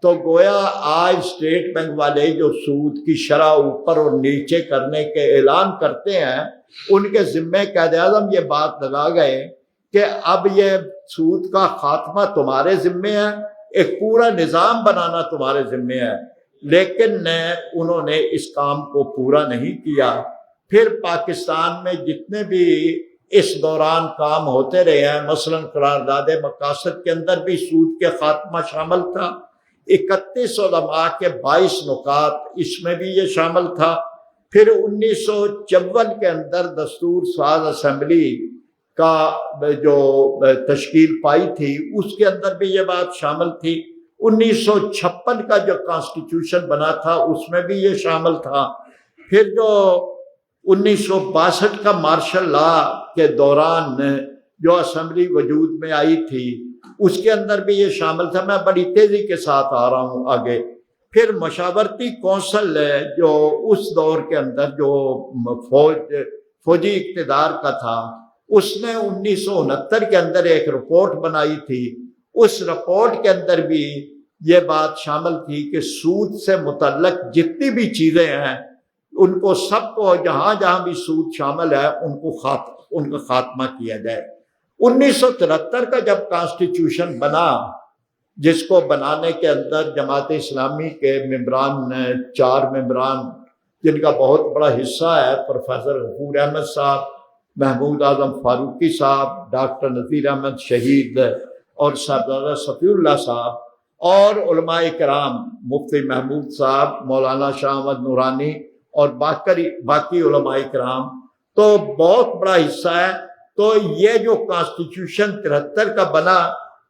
تو گویا آج اسٹیٹ بینک والے جو سود کی شرح اوپر اور نیچے کرنے کے اعلان کرتے ہیں ان کے ذمے قائد اعظم یہ بات لگا گئے کہ اب یہ سود کا خاتمہ تمہارے ذمے ہے ایک پورا نظام بنانا تمہارے ذمے ہے لیکن انہوں نے اس کام کو پورا نہیں کیا پھر پاکستان میں جتنے بھی اس دوران کام ہوتے رہے ہیں مثلاً قرارداد مقاصد کے اندر بھی سود کے خاتمہ شامل تھا 31 علماء کے 22 نکات اس میں بھی یہ شامل تھا پھر 1954 کے اندر دستور ساز اسمبلی کا جو تشکیل پائی تھی اس کے اندر بھی یہ بات شامل تھی 1956 کا جو کانسٹیٹیوشن بنا تھا اس میں بھی یہ شامل تھا پھر جو 1962 کا مارشل لا کے دوران جو اسمبلی وجود میں آئی تھی اس کے اندر بھی یہ شامل تھا میں بڑی تیزی کے ساتھ آ رہا ہوں آگے پھر مشاورتی کونسل جو اس دور کے اندر جو فوجی اقتدار کا تھا اس نے 1969 کے اندر ایک رپورٹ بنائی تھی اس رپورٹ کے اندر بھی یہ بات شامل تھی کہ سود سے متعلق جتنی بھی چیزیں ہیں ان کو سب کو جہاں جہاں بھی سود شامل ہے ان کا خاتمہ کیا جائے 1973 کا جب کانسٹیٹیوشن بنا جس کو بنانے کے اندر جماعت اسلامی کے ممبران 4 ممبران جن کا بہت بڑا حصہ ہے پروفیسر غفور احمد صاحب محمود اعظم فاروقی صاحب ڈاکٹر نذیر احمد شہید اور صاحبزادہ صفی اللہ صاحب اور علماء کرام مفتی محمود صاحب مولانا شاہ احمد نورانی اور باقی علماء کرام تو بہت بڑا حصہ ہے تو یہ جو کانسٹیٹیوشن 73 کا بنا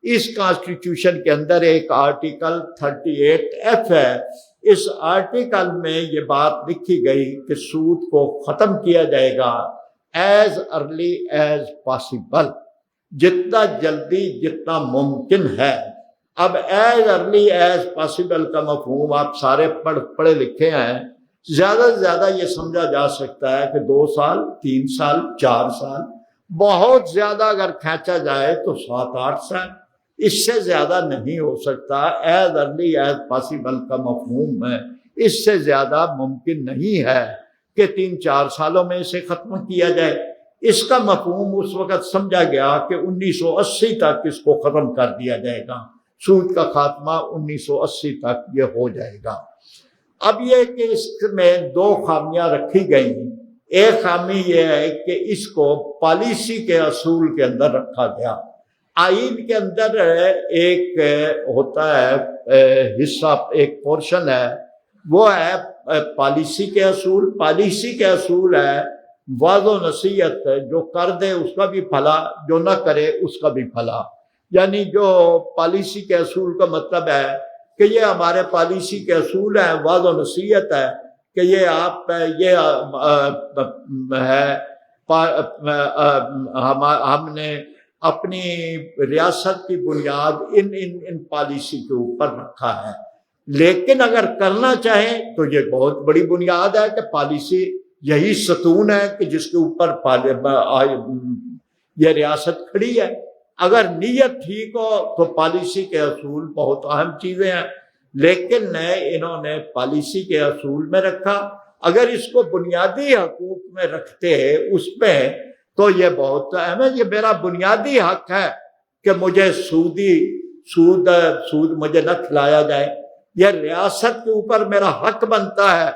اس کانسٹیٹیوشن کے اندر ایک آرٹیکل 38F ہے اس آرٹیکل میں یہ بات لکھی گئی کہ سود کو ختم کیا جائے گا ایز ارلی ایز پاسبل، جتنا جلدی جتنا ممکن ہے۔ اب ایز ارلی ایز پاسبل کا مفہوم آپ سارے پڑھے لکھے ہیں، زیادہ سے زیادہ یہ سمجھا جا سکتا ہے کہ 2 سال، 3 سال، 4 سال، بہت زیادہ اگر کھینچا جائے تو 7-8 سال، اس سے زیادہ نہیں ہو سکتا۔ ایز ارلی ایز پاسبل کا مفہوم ہے، اس سے زیادہ ممکن نہیں ہے کہ 3-4 سالوں میں اسے ختم کیا جائے۔ اس کا مفہوم اس وقت سمجھا گیا کہ 1980 تک اس کو ختم کر دیا جائے گا، سود کا خاتمہ 1980 تک یہ ہو جائے گا۔ اب یہ کہ اس میں 2 خامیاں رکھی گئیں۔ ایک خامی یہ ہے کہ اس کو پالیسی کے اصول کے اندر رکھا گیا۔ آئین کے اندر ایک ہوتا ہے حصہ، ایک پورشن ہے، وہ ہے پالیسی کے اصول۔ پالیسی کے اصول ہے وعظ و نصیحت، جو کر دے اس کا بھی بھلا، جو نہ کرے اس کا بھی بھلا۔ یعنی جو پالیسی کے اصول کا مطلب ہے کہ یہ ہمارے پالیسی کے اصول ہیں، وعظ و نصیحت ہے کہ یہ آپ یہ ہے ہم نے اپنی ریاست کی بنیاد ان پالیسی کے اوپر رکھا ہے۔ لیکن اگر کرنا چاہیں تو یہ بہت بڑی بنیاد ہے کہ پالیسی یہی ستون ہے کہ جس کے اوپر یہ ریاست کھڑی ہے۔ اگر نیت ٹھیک ہو تو پالیسی کے اصول بہت اہم چیزیں ہیں، لیکن انہوں نے پالیسی کے اصول میں رکھا۔ اگر اس کو بنیادی حقوق میں رکھتے اس میں تو یہ بہت اہم ہے۔ یہ میرا بنیادی حق ہے کہ مجھے سود مجھے نہ کھلایا جائے۔ یہ ریاست کے اوپر میرا حق بنتا ہے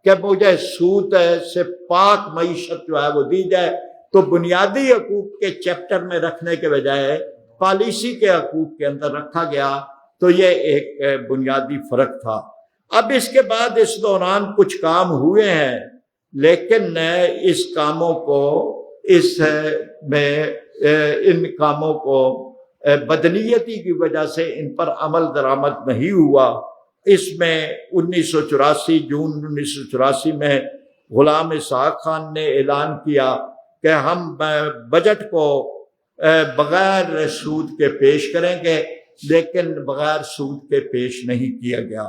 کہ مجھے سود سے پاک معیشت جو ہے وہ دی جائے۔ تو بنیادی حقوق کے چیپٹر میں رکھنے کے بجائے پالیسی کے حقوق کے اندر رکھا گیا، تو یہ ایک بنیادی فرق تھا۔ اب اس کے بعد اس دوران کچھ کام ہوئے ہیں، لیکن اس کاموں کو ان کاموں کو بدنیتی کی وجہ سے ان پر عمل درآمد نہیں ہوا۔ اس میں 1984 جون 1984 میں غلام اسحاق خان نے اعلان کیا کہ ہم بجٹ کو بغیر سود کے پیش کریں گے، لیکن بغیر سود کے پیش نہیں کیا گیا۔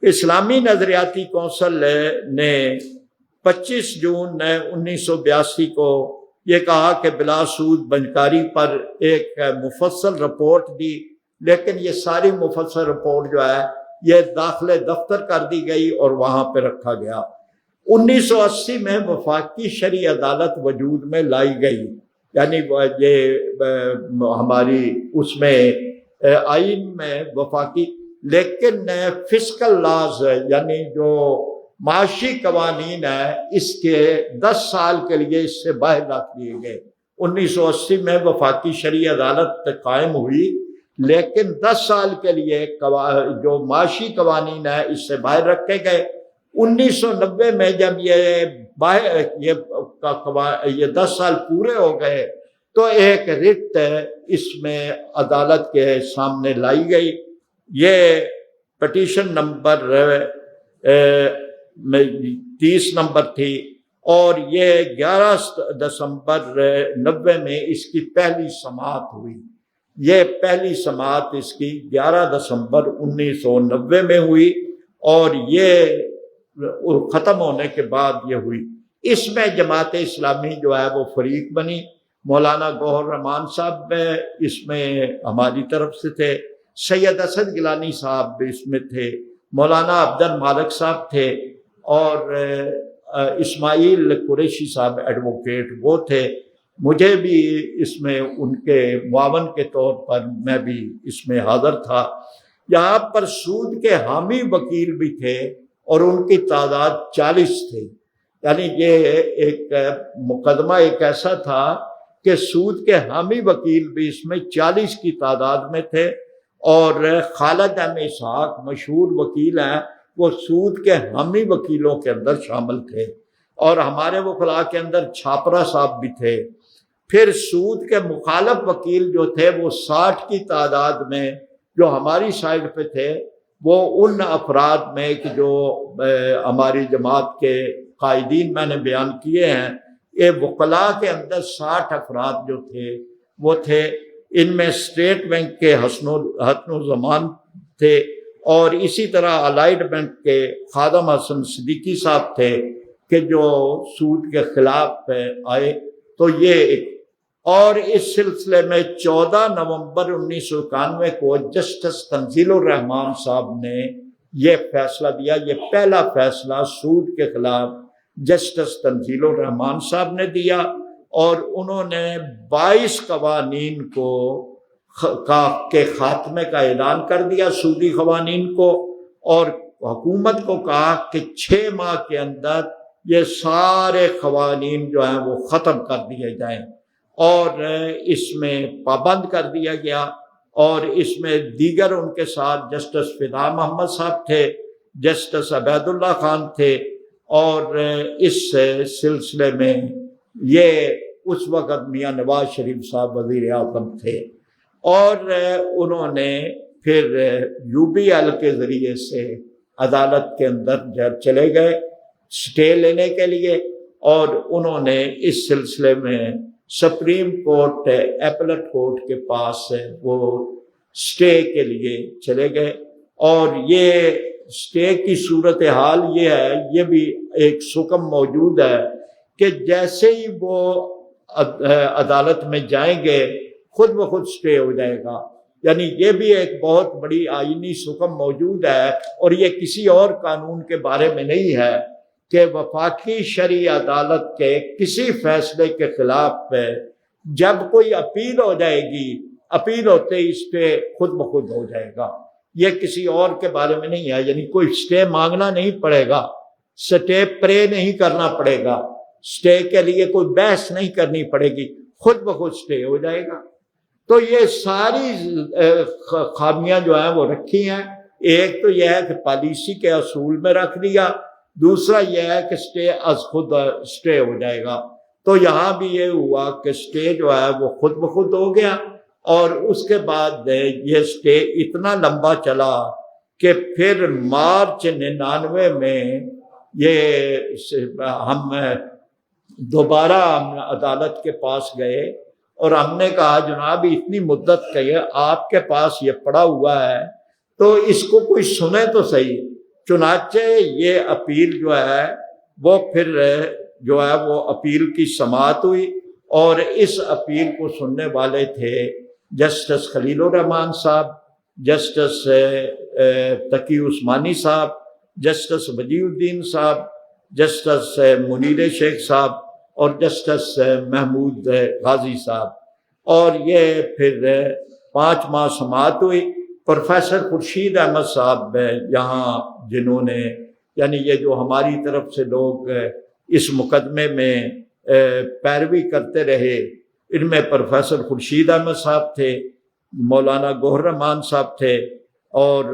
اسلامی نظریاتی کونسل نے 25 جون 1982 کو یہ کہا کہ بلا سود بنکاری پر ایک مفصل رپورٹ دی، لیکن یہ ساری مفصل رپورٹ جو ہے یہ داخلے دفتر کر دی گئی اور وہاں پہ رکھا گیا۔ 1980 میں وفاقی شرعی عدالت وجود میں لائی گئی، یعنی یہ ہماری اس میں آئین میں وفاقی، لیکن فسکل لاز یعنی جو معاشی قوانین ہیں اس کے 10 سال کے لیے اس سے باہر رکھ دیے گئے۔ 1980 میں وفاقی شرعی عدالت قائم ہوئی، لیکن 10 سال کے لیے جو معاشی قوانین ہیں اس سے باہر رکھے گئے۔ 1990 میں جب یہ 10 سال پورے ہو گئے تو ایک رٹ اس میں عدالت کے سامنے لائی گئی۔ یہ پٹیشن نمبر 30 نمبر تھی، اور یہ 11 دسمبر 90 میں اس کی پہلی سماعت ہوئی۔ یہ پہلی سماعت اس کی 11 دسمبر 1990 میں ہوئی، اور یہ ختم ہونے کے بعد یہ ہوئی۔ اس میں جماعت اسلامی جو ہے وہ فریق بنی۔ مولانا گوہر رحمان صاحب اس میں ہماری طرف سے تھے، سید اسد گیلانی صاحب بھی اس میں تھے، مولانا عبد المالک صاحب تھے، اور اسماعیل قریشی صاحب ایڈوکیٹ وہ تھے۔ مجھے بھی اس میں ان کے معاون کے طور پر میں بھی اس میں حاضر تھا۔ یہاں پر سود کے حامی وکیل بھی تھے اور ان کی تعداد 40 تھے، یعنی یہ ایک مقدمہ ایک ایسا تھا کہ سود کے حامی وکیل بھی اس میں 40 کی تعداد میں تھے، اور خالد احمد اسحاق مشہور وکیل ہیں، وہ سود کے حامی وکیلوں کے اندر شامل تھے، اور ہمارے وکلاء کے اندر چھاپرا صاحب بھی تھے۔ پھر سود کے مخالف وکیل جو تھے وہ 60 کی تعداد میں جو ہماری سائڈ پہ تھے، وہ ان افراد میں کہ جو ہماری جماعت کے قائدین میں نے بیان کیے ہیں، یہ وکلاء کے اندر 60 افراد جو تھے وہ تھے۔ ان میں اسٹیٹ بینک کے حسن الزمان تھے، اور اسی طرح الائڈ بینک کے خادم حسن صدیقی صاحب تھے کہ جو سود کے خلاف آئے۔ تو یہ ایک، اور اس سلسلے میں 14 نومبر 1991 کو جسٹس تنزیل الرحمان صاحب نے یہ فیصلہ دیا۔ یہ پہلا فیصلہ سود کے خلاف جسٹس تنزیل الرحمان صاحب نے دیا، اور انہوں نے 22 قوانین کے خاتمے کا اعلان کر دیا، سودی قوانین کو، اور حکومت کو کہا کہ 6 ماہ کے اندر یہ سارے قوانین جو ہیں وہ ختم کر دیے جائیں، اور اس میں پابند کر دیا گیا۔ اور اس میں دیگر ان کے ساتھ جسٹس فدا محمد صاحب تھے، جسٹس عبید اللہ خان تھے، اور اس سلسلے میں یہ اس وقت میاں نواز شریف صاحب وزیر اعظم تھے، اور انہوں نے پھر UBL کے ذریعے سے عدالت کے اندر چلے گئے سٹے لینے کے لیے، اور انہوں نے اس سلسلے میں سپریم کورٹ ایپلٹ کورٹ کے پاس وہ سٹے کے لیے چلے گئے۔ اور یہ سٹے کی صورتحال یہ ہے، یہ بھی ایک حکم موجود ہے کہ جیسے ہی وہ عدالت میں جائیں گے خود بخود سٹے ہو جائے گا۔ یعنی یہ بھی ایک بہت بڑی آئینی حکم موجود ہے، اور یہ کسی اور قانون کے بارے میں نہیں ہے کہ وفاقی شرعی عدالت کے کسی فیصلے کے خلاف جب کوئی اپیل ہو جائے گی، اپیل ہوتے ہی سٹے خود بخود ہو جائے گا۔ یہ کسی اور کے بارے میں نہیں ہے، یعنی کوئی سٹے مانگنا نہیں پڑے گا، سٹے پرے نہیں کرنا پڑے گا، سٹے کے لیے کوئی بحث نہیں کرنی پڑے گی، خود بخود سٹے ہو جائے گا۔ تو یہ ساری خامیاں جو ہیں وہ رکھی ہیں۔ ایک تو یہ ہے کہ پالیسی کے اصول میں رکھ دیا، دوسرا یہ ہے کہ سٹے از خود سٹے ہو جائے گا۔ تو یہاں بھی یہ ہوا کہ سٹے جو ہے وہ خود بخود ہو گیا، اور اس کے بعد یہ سٹے اتنا لمبا چلا کہ پھر مارچ 99 میں یہ ہم دوبارہ عدالت کے پاس گئے، اور ہم نے کہا جناب اتنی مدت کہ آپ کے پاس یہ پڑا ہوا ہے تو اس کو کوئی سنے تو صحیح۔ چنانچہ یہ اپیل جو ہے وہ پھر جو ہے وہ اپیل کی سماعت ہوئی، اور اس اپیل کو سننے والے تھے جسٹس خلیل الرحمان صاحب، جسٹس تقی عثمانی صاحب، جسٹس وجیہ الدین صاحب، جسٹس منیر شیخ صاحب، اور جسٹس محمود غازی صاحب۔ اور یہ پھر 5 ماہ سماعت ہوئی۔ پروفیسر خورشید احمد صاحب یہاں جنہوں نے، یعنی یہ جو ہماری طرف سے لوگ اس مقدمے میں پیروی کرتے رہے، ان میں پروفیسر خورشید احمد صاحب تھے، مولانا گوہر رحمان صاحب تھے، اور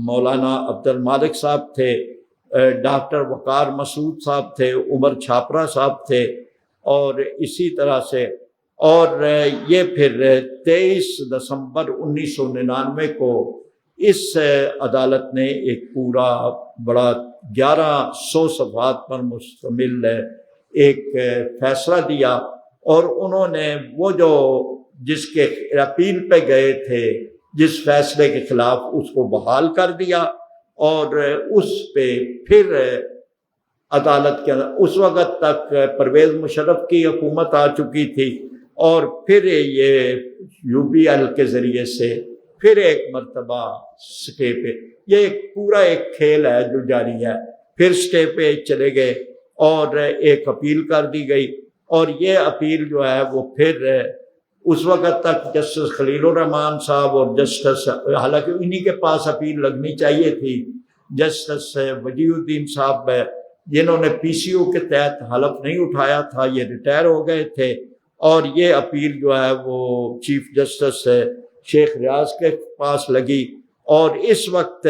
مولانا عبد المالک صاحب تھے، ڈاکٹر وقار مسعود صاحب تھے، عمر چھاپرا صاحب تھے، اور اسی طرح سے، اور یہ پھر 23 دسمبر 1999 کو اس عدالت نے ایک پورا بڑا 1100 صفحات پر مشتمل ایک فیصلہ دیا، اور انہوں نے وہ جو جس کے اپیل پہ گئے تھے، جس فیصلے کے خلاف، اس کو بحال کر دیا، اور اس پہ پھر عدالت کے اندر اس وقت تک پرویز مشرف کی حکومت آ چکی تھی، اور پھر یہ UBL کے ذریعے سے پھر ایک مرتبہ سٹے پہ، یہ ایک پورا ایک کھیل ہے جو جاری ہے۔ پھر سٹے پہ چلے گئے اور ایک اپیل کر دی گئی، اور یہ اپیل جو ہے وہ پھر اس وقت تک جسٹس خلیل الرحمان صاحب اور جسٹس، حالانکہ انہی کے پاس اپیل لگنی چاہیے تھی، جسٹس وجیہ الدین صاحب جنہوں نے PCO کے تحت حلف نہیں اٹھایا تھا، یہ ریٹائر ہو گئے تھے، اور یہ اپیل جو ہے وہ چیف جسٹس شیخ ریاض کے پاس لگی۔ اور اس وقت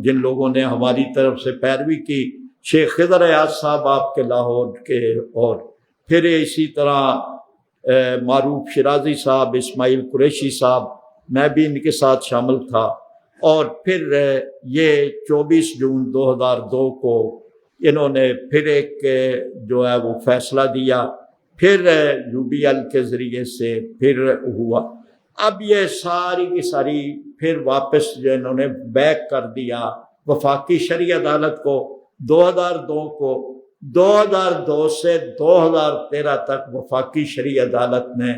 جن لوگوں نے ہماری طرف سے پیروی کی، شیخ خضر ایاز صاحب آپ کے لاہور کے، اور پھر اسی طرح معروف شرازی صاحب، اسماعیل قریشی صاحب، میں بھی ان کے ساتھ شامل تھا، اور پھر یہ 24 جون 2002 کو انہوں نے پھر ایک جو ہے وہ فیصلہ دیا، پھر UBL کے ذریعے سے پھر ہوا۔ اب یہ ساری کی ساری پھر واپس جو انہوں نے بیک کر دیا وفاقی شرعی عدالت کو 2002 کو۔ 2002 سے 2013 تک وفاقی شرعی عدالت نے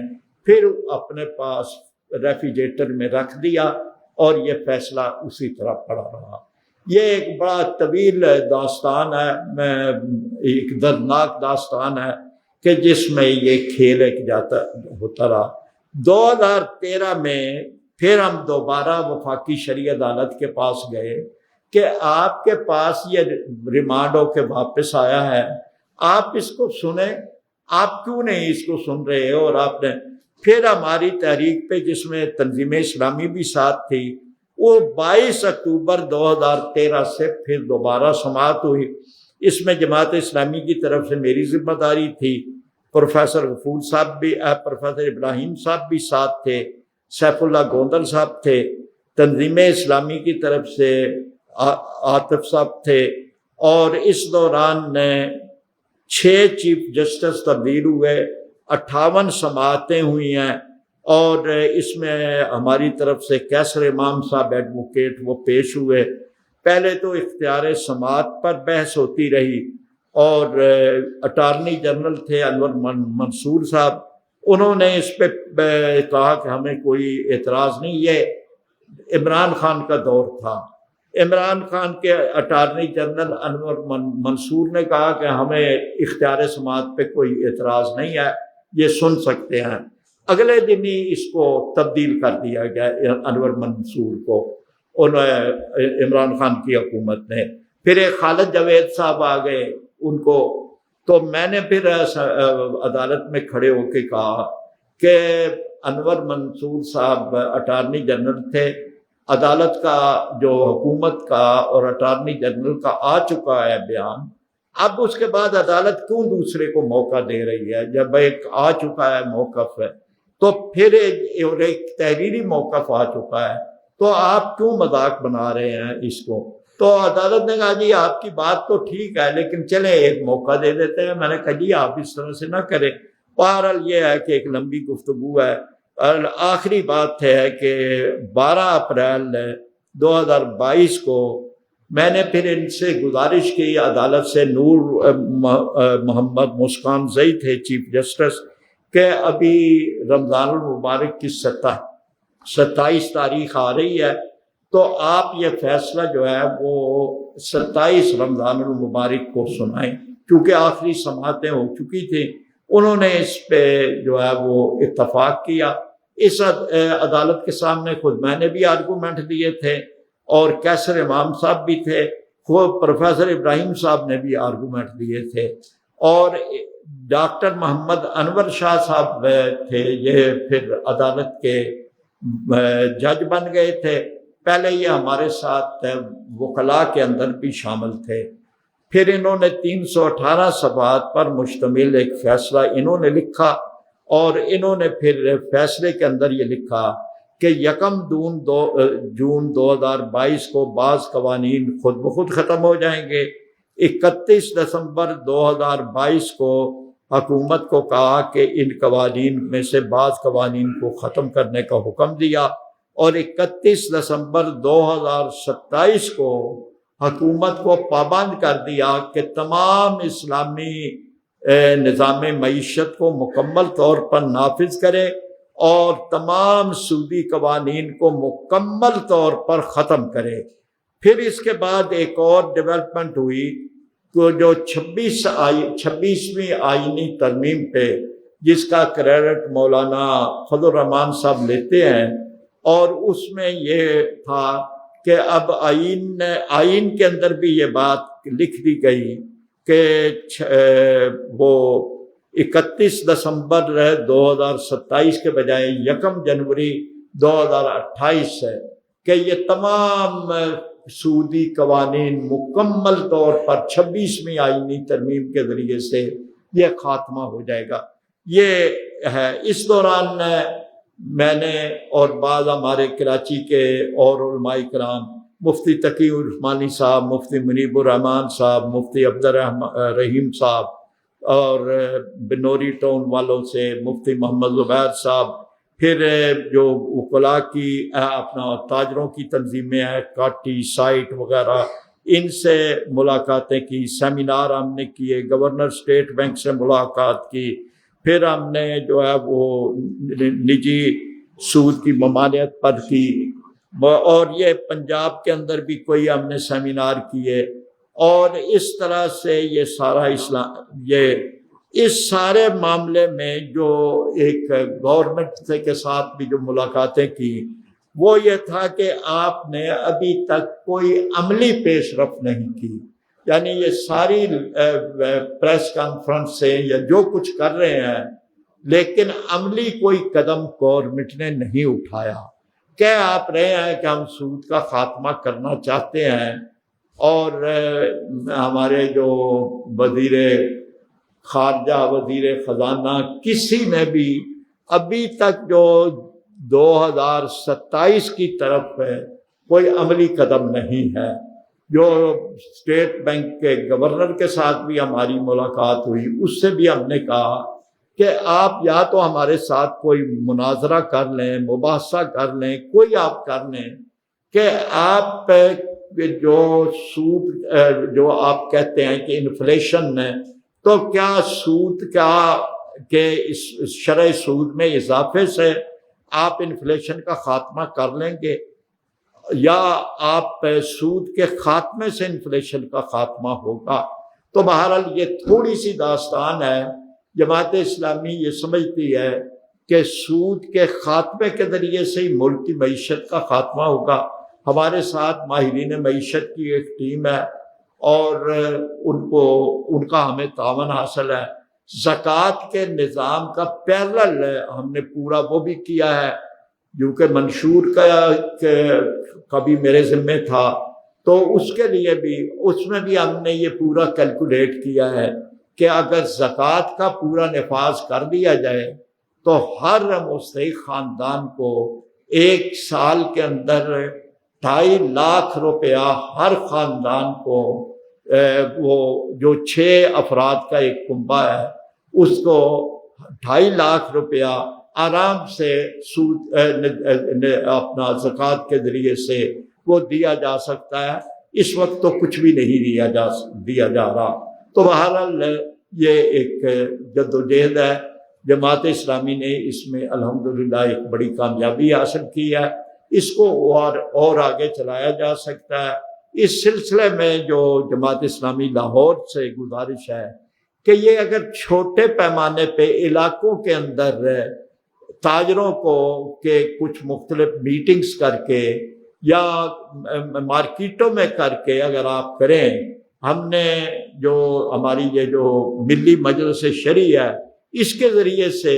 پھر اپنے پاس ریفریجریٹر میں رکھ دیا اور یہ فیصلہ اسی طرح پڑا رہا۔ یہ ایک بڑا طویل داستان ہے، ایک دردناک داستان ہے کہ جس میں یہ کھیل ایک جاتا ہوتا رہا۔ 2013 میں پھر ہم دوبارہ وفاقی شرعی عدالت کے پاس گئے کہ آپ کے پاس یہ ریمانڈ ہو کے واپس آیا ہے، آپ اس کو سنیں، آپ کیوں نہیں اس کو سن رہے؟ اور آپ نے پھر ہماری تحریک پہ، جس میں تنظیم اسلامی بھی ساتھ تھی، وہ 22 اکتوبر 2013 سے پھر دوبارہ سماعت ہوئی۔ اس میں جماعت اسلامی کی طرف سے میری ذمہ داری تھی، پروفیسر غفور صاحب بھی، پروفیسر ابراہیم صاحب بھی ساتھ تھے، سیف اللہ گوندل صاحب تھے، تنظیم اسلامی کی طرف سے عاطف صاحب تھے، اور اس دوران 6 چیف جسٹس تبدیل ہوئے، 58 سماعتیں ہوئی ہیں، اور اس میں ہماری طرف سے کیسر امام صاحب ایڈوکیٹ وہ پیش ہوئے۔ پہلے تو اختیار سماعت پر بحث ہوتی رہی، اور اٹارنی جنرل تھے انور منصور صاحب، انہوں نے اس پہ کہا کہ ہمیں کوئی اعتراض نہیں۔ یہ عمران خان کا دور تھا، عمران خان کے اٹارنی جنرل انور منصور نے کہا کہ ہمیں اختیار سماعت پہ کوئی اعتراض نہیں ہے، یہ سن سکتے ہیں۔ اگلے دن ہی اس کو تبدیل کر دیا گیا انور منصور کو، عمران خان کی حکومت نے۔ پھر ایک خالد جاوید صاحب آ گئے، ان کو تو میں نے پھر عدالت میں کھڑے ہو کے کہا کہ انور منصور صاحب اٹارنی جنرل تھے، عدالت کا جو حکومت کا اور اٹارنی جنرل کا آ چکا ہے بیان، اب اس کے بعد عدالت کیوں دوسرے کو موقع دے رہی ہے؟ جب ایک آ چکا ہے موقف ہے تو پھر ایک تحریری موقف آ چکا ہے، تو آپ کیوں مذاق بنا رہے ہیں اس کو؟ تو عدالت نے کہا جی آپ کی بات تو ٹھیک ہے، لیکن چلیں ایک موقع دے دیتے ہیں۔ میں نے کہا جی آپ اس طرح سے نہ کریں۔ بہرحال یہ ہے کہ ایک لمبی گفتگو ہے، اور آخری بات ہے کہ 12 اپریل 2022 کو میں نے پھر ان سے گزارش کی عدالت سے، نور محمد مسکان زئی تھے چیف جسٹس، کہ ابھی رمضان المبارک کی 27 تاریخ آ رہی ہے، تو آپ یہ فیصلہ جو ہے وہ 27 رمضان المبارک کو سنائیں، کیونکہ آخری سماعتیں ہو چکی تھیں۔ انہوں نے اس پہ جو ہے وہ اتفاق کیا۔ اس عدالت کے سامنے خود میں نے بھی آرگومنٹ دیے تھے، اور کیسر امام صاحب بھی تھے، خود پروفیسر ابراہیم صاحب نے بھی آرگومنٹ دیے تھے، اور ڈاکٹر محمد انور شاہ صاحب تھے، یہ پھر عدالت کے جج بن گئے تھے۔ پہلے یہ ہمارے ساتھ وکلاء کے اندر بھی شامل تھے۔ پھر انہوں نے 318 صفحات پر مشتمل ایک فیصلہ انہوں نے لکھا، اور انہوں نے پھر فیصلے کے اندر یہ لکھا کہ 1 جون 2022 کو بعض قوانین خود بخود ختم ہو جائیں گے۔ 31 دسمبر 2022 کو حکومت کو کہا کہ ان قوانین میں سے بعض قوانین کو ختم کرنے کا حکم دیا، اور 31 دسمبر 2027 کو حکومت کو پابند کر دیا کہ تمام اسلامی نظام معیشت کو مکمل طور پر نافذ کرے، اور تمام سودی قوانین کو مکمل طور پر ختم کرے۔ پھر اس کے بعد ایک اور ڈیولپمنٹ ہوئی، تو جو 26ویں آئینی ترمیم پہ جس کا کریڈٹ مولانا فضل الرحمان صاحب لیتے ہیں، اور اس میں یہ تھا کہ اب آئین کے اندر بھی یہ بات لکھ دی گئی کہ وہ 31 دسمبر 2027 کے بجائے 1 جنوری 2028 ہے کہ یہ تمام سودی قوانین مکمل طور پر 26ویں آئینی ترمیم کے ذریعے سے یہ خاتمہ ہو جائے گا۔ یہ ہے۔ اس دوران میں نے اور بعض ہمارے کراچی کے اور علماء کرام، مفتی تقی الرحمانی صاحب، مفتی منیب الرحمان صاحب، مفتی عبد الرحیم صاحب، اور بنوری ٹاؤن والوں سے مفتی محمد زبیر صاحب، پھر جو وکلاء کی اپنا تاجروں کی تنظیمیں ہیں، کاٹی سائٹ وغیرہ، ان سے ملاقاتیں کی، سیمینار ہم نے کیے، گورنر اسٹیٹ بینک سے ملاقات کی، پھر ہم نے جو ہے وہ نجی سود کی ممانعت پر کی، اور یہ پنجاب کے اندر بھی کوئی ہم نے سیمینار کیے، اور اس طرح سے یہ سارا اس سارے معاملے میں جو ایک گورنمنٹ کے ساتھ بھی جو ملاقاتیں کی، وہ یہ تھا کہ آپ نے ابھی تک کوئی عملی پیش رفت نہیں کی، یعنی یہ ساری پریس کانفرنس سے یا جو کچھ کر رہے ہیں، لیکن عملی کوئی قدم گورنمنٹ نے نہیں اٹھایا۔ کہہ آپ رہے ہیں کہ ہم سود کا خاتمہ کرنا چاہتے ہیں، اور ہمارے جو وزیر خارجہ، وزیر خزانہ، کسی نے بھی ابھی تک جو 2027 کی طرف ہے کوئی عملی قدم نہیں ہے۔ جو اسٹیٹ بینک کے گورنر کے ساتھ بھی ہماری ملاقات ہوئی، اس سے بھی ہم نے کہا کہ آپ یا تو ہمارے ساتھ کوئی مناظرہ کر لیں، مباحثہ کر لیں، کوئی آپ کر لیں کہ آپ جو سود جو آپ کہتے ہیں کہ انفلیشن ہے، تو کیا سود کہ اس شرح سود میں اضافے سے آپ انفلیشن کا خاتمہ کر لیں گے، یا آپ سود کے خاتمے سے انفلیشن کا خاتمہ ہوگا؟ تو بہرحال یہ تھوڑی سی داستان ہے۔ جماعت اسلامی یہ سمجھتی ہے کہ سود کے خاتمے کے ذریعے سے ہی ملک کی معیشت کا خاتمہ ہوگا۔ ہمارے ساتھ ماہرین معیشت کی ایک ٹیم ہے، اور ان کا ہمیں تعاون حاصل ہے۔ زکوٰۃ کے نظام کا پیرلل ہم نے پورا وہ بھی کیا ہے، جو کہ منشور کا بھی میرے ذمہ تھا، تو اس کے لیے بھی، اس میں بھی ہم نے یہ پورا کیلکولیٹ کیا ہے کہ اگر زکوٰۃ کا پورا نفاذ کر دیا جائے تو ہر مستحق خاندان کو 1 سال کے اندر 2.5 لاکھ روپیہ ہر خاندان کو، وہ جو 6 افراد کا ایک کنبہ ہے، اس کو 2.5 لاکھ روپیہ آرام سے اپنا زکوٰۃ کے ذریعے سے وہ دیا جا سکتا ہے۔ اس وقت تو کچھ بھی نہیں دیا جا رہا۔ تو بہرحال یہ ایک جدوجہد ہے، جماعت اسلامی نے اس میں الحمدللہ ایک بڑی کامیابی حاصل کی ہے، اس کو اور آگے چلایا جا سکتا ہے۔ اس سلسلے میں جو جماعت اسلامی لاہور سے گزارش ہے کہ یہ اگر چھوٹے پیمانے پہ علاقوں کے اندر تاجروں کو کہ کچھ مختلف میٹنگز کر کے یا مارکیٹوں میں کر کے اگر آپ کریں، ہم نے جو ہماری یہ جو ملی مجلس شرعی ہے، اس کے ذریعے سے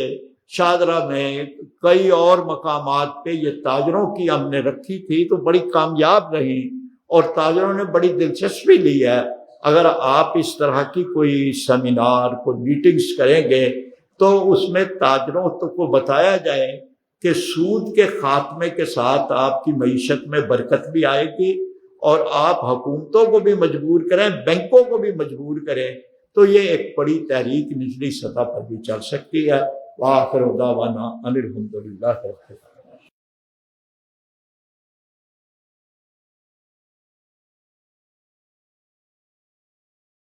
شاہدرہ میں کئی اور مقامات پہ یہ تاجروں کی ہم نے رکھی تھی، تو بڑی کامیاب رہی اور تاجروں نے بڑی دلچسپی لی ہے۔ اگر آپ اس طرح کی کوئی سیمینار، کوئی میٹنگز کریں گے تو اس میں تاجروں کو بتایا جائے کہ سود کے خاتمے کے ساتھ آپ کی معیشت میں برکت بھی آئے گی، اور آپ حکومتوں کو بھی مجبور کریں، بینکوں کو بھی مجبور کریں، تو یہ ایک بڑی تحریک نچلی سطح پر بھی چل سکتی ہے۔ وآخر دعوانا ان الحمدللہ رب العالمین۔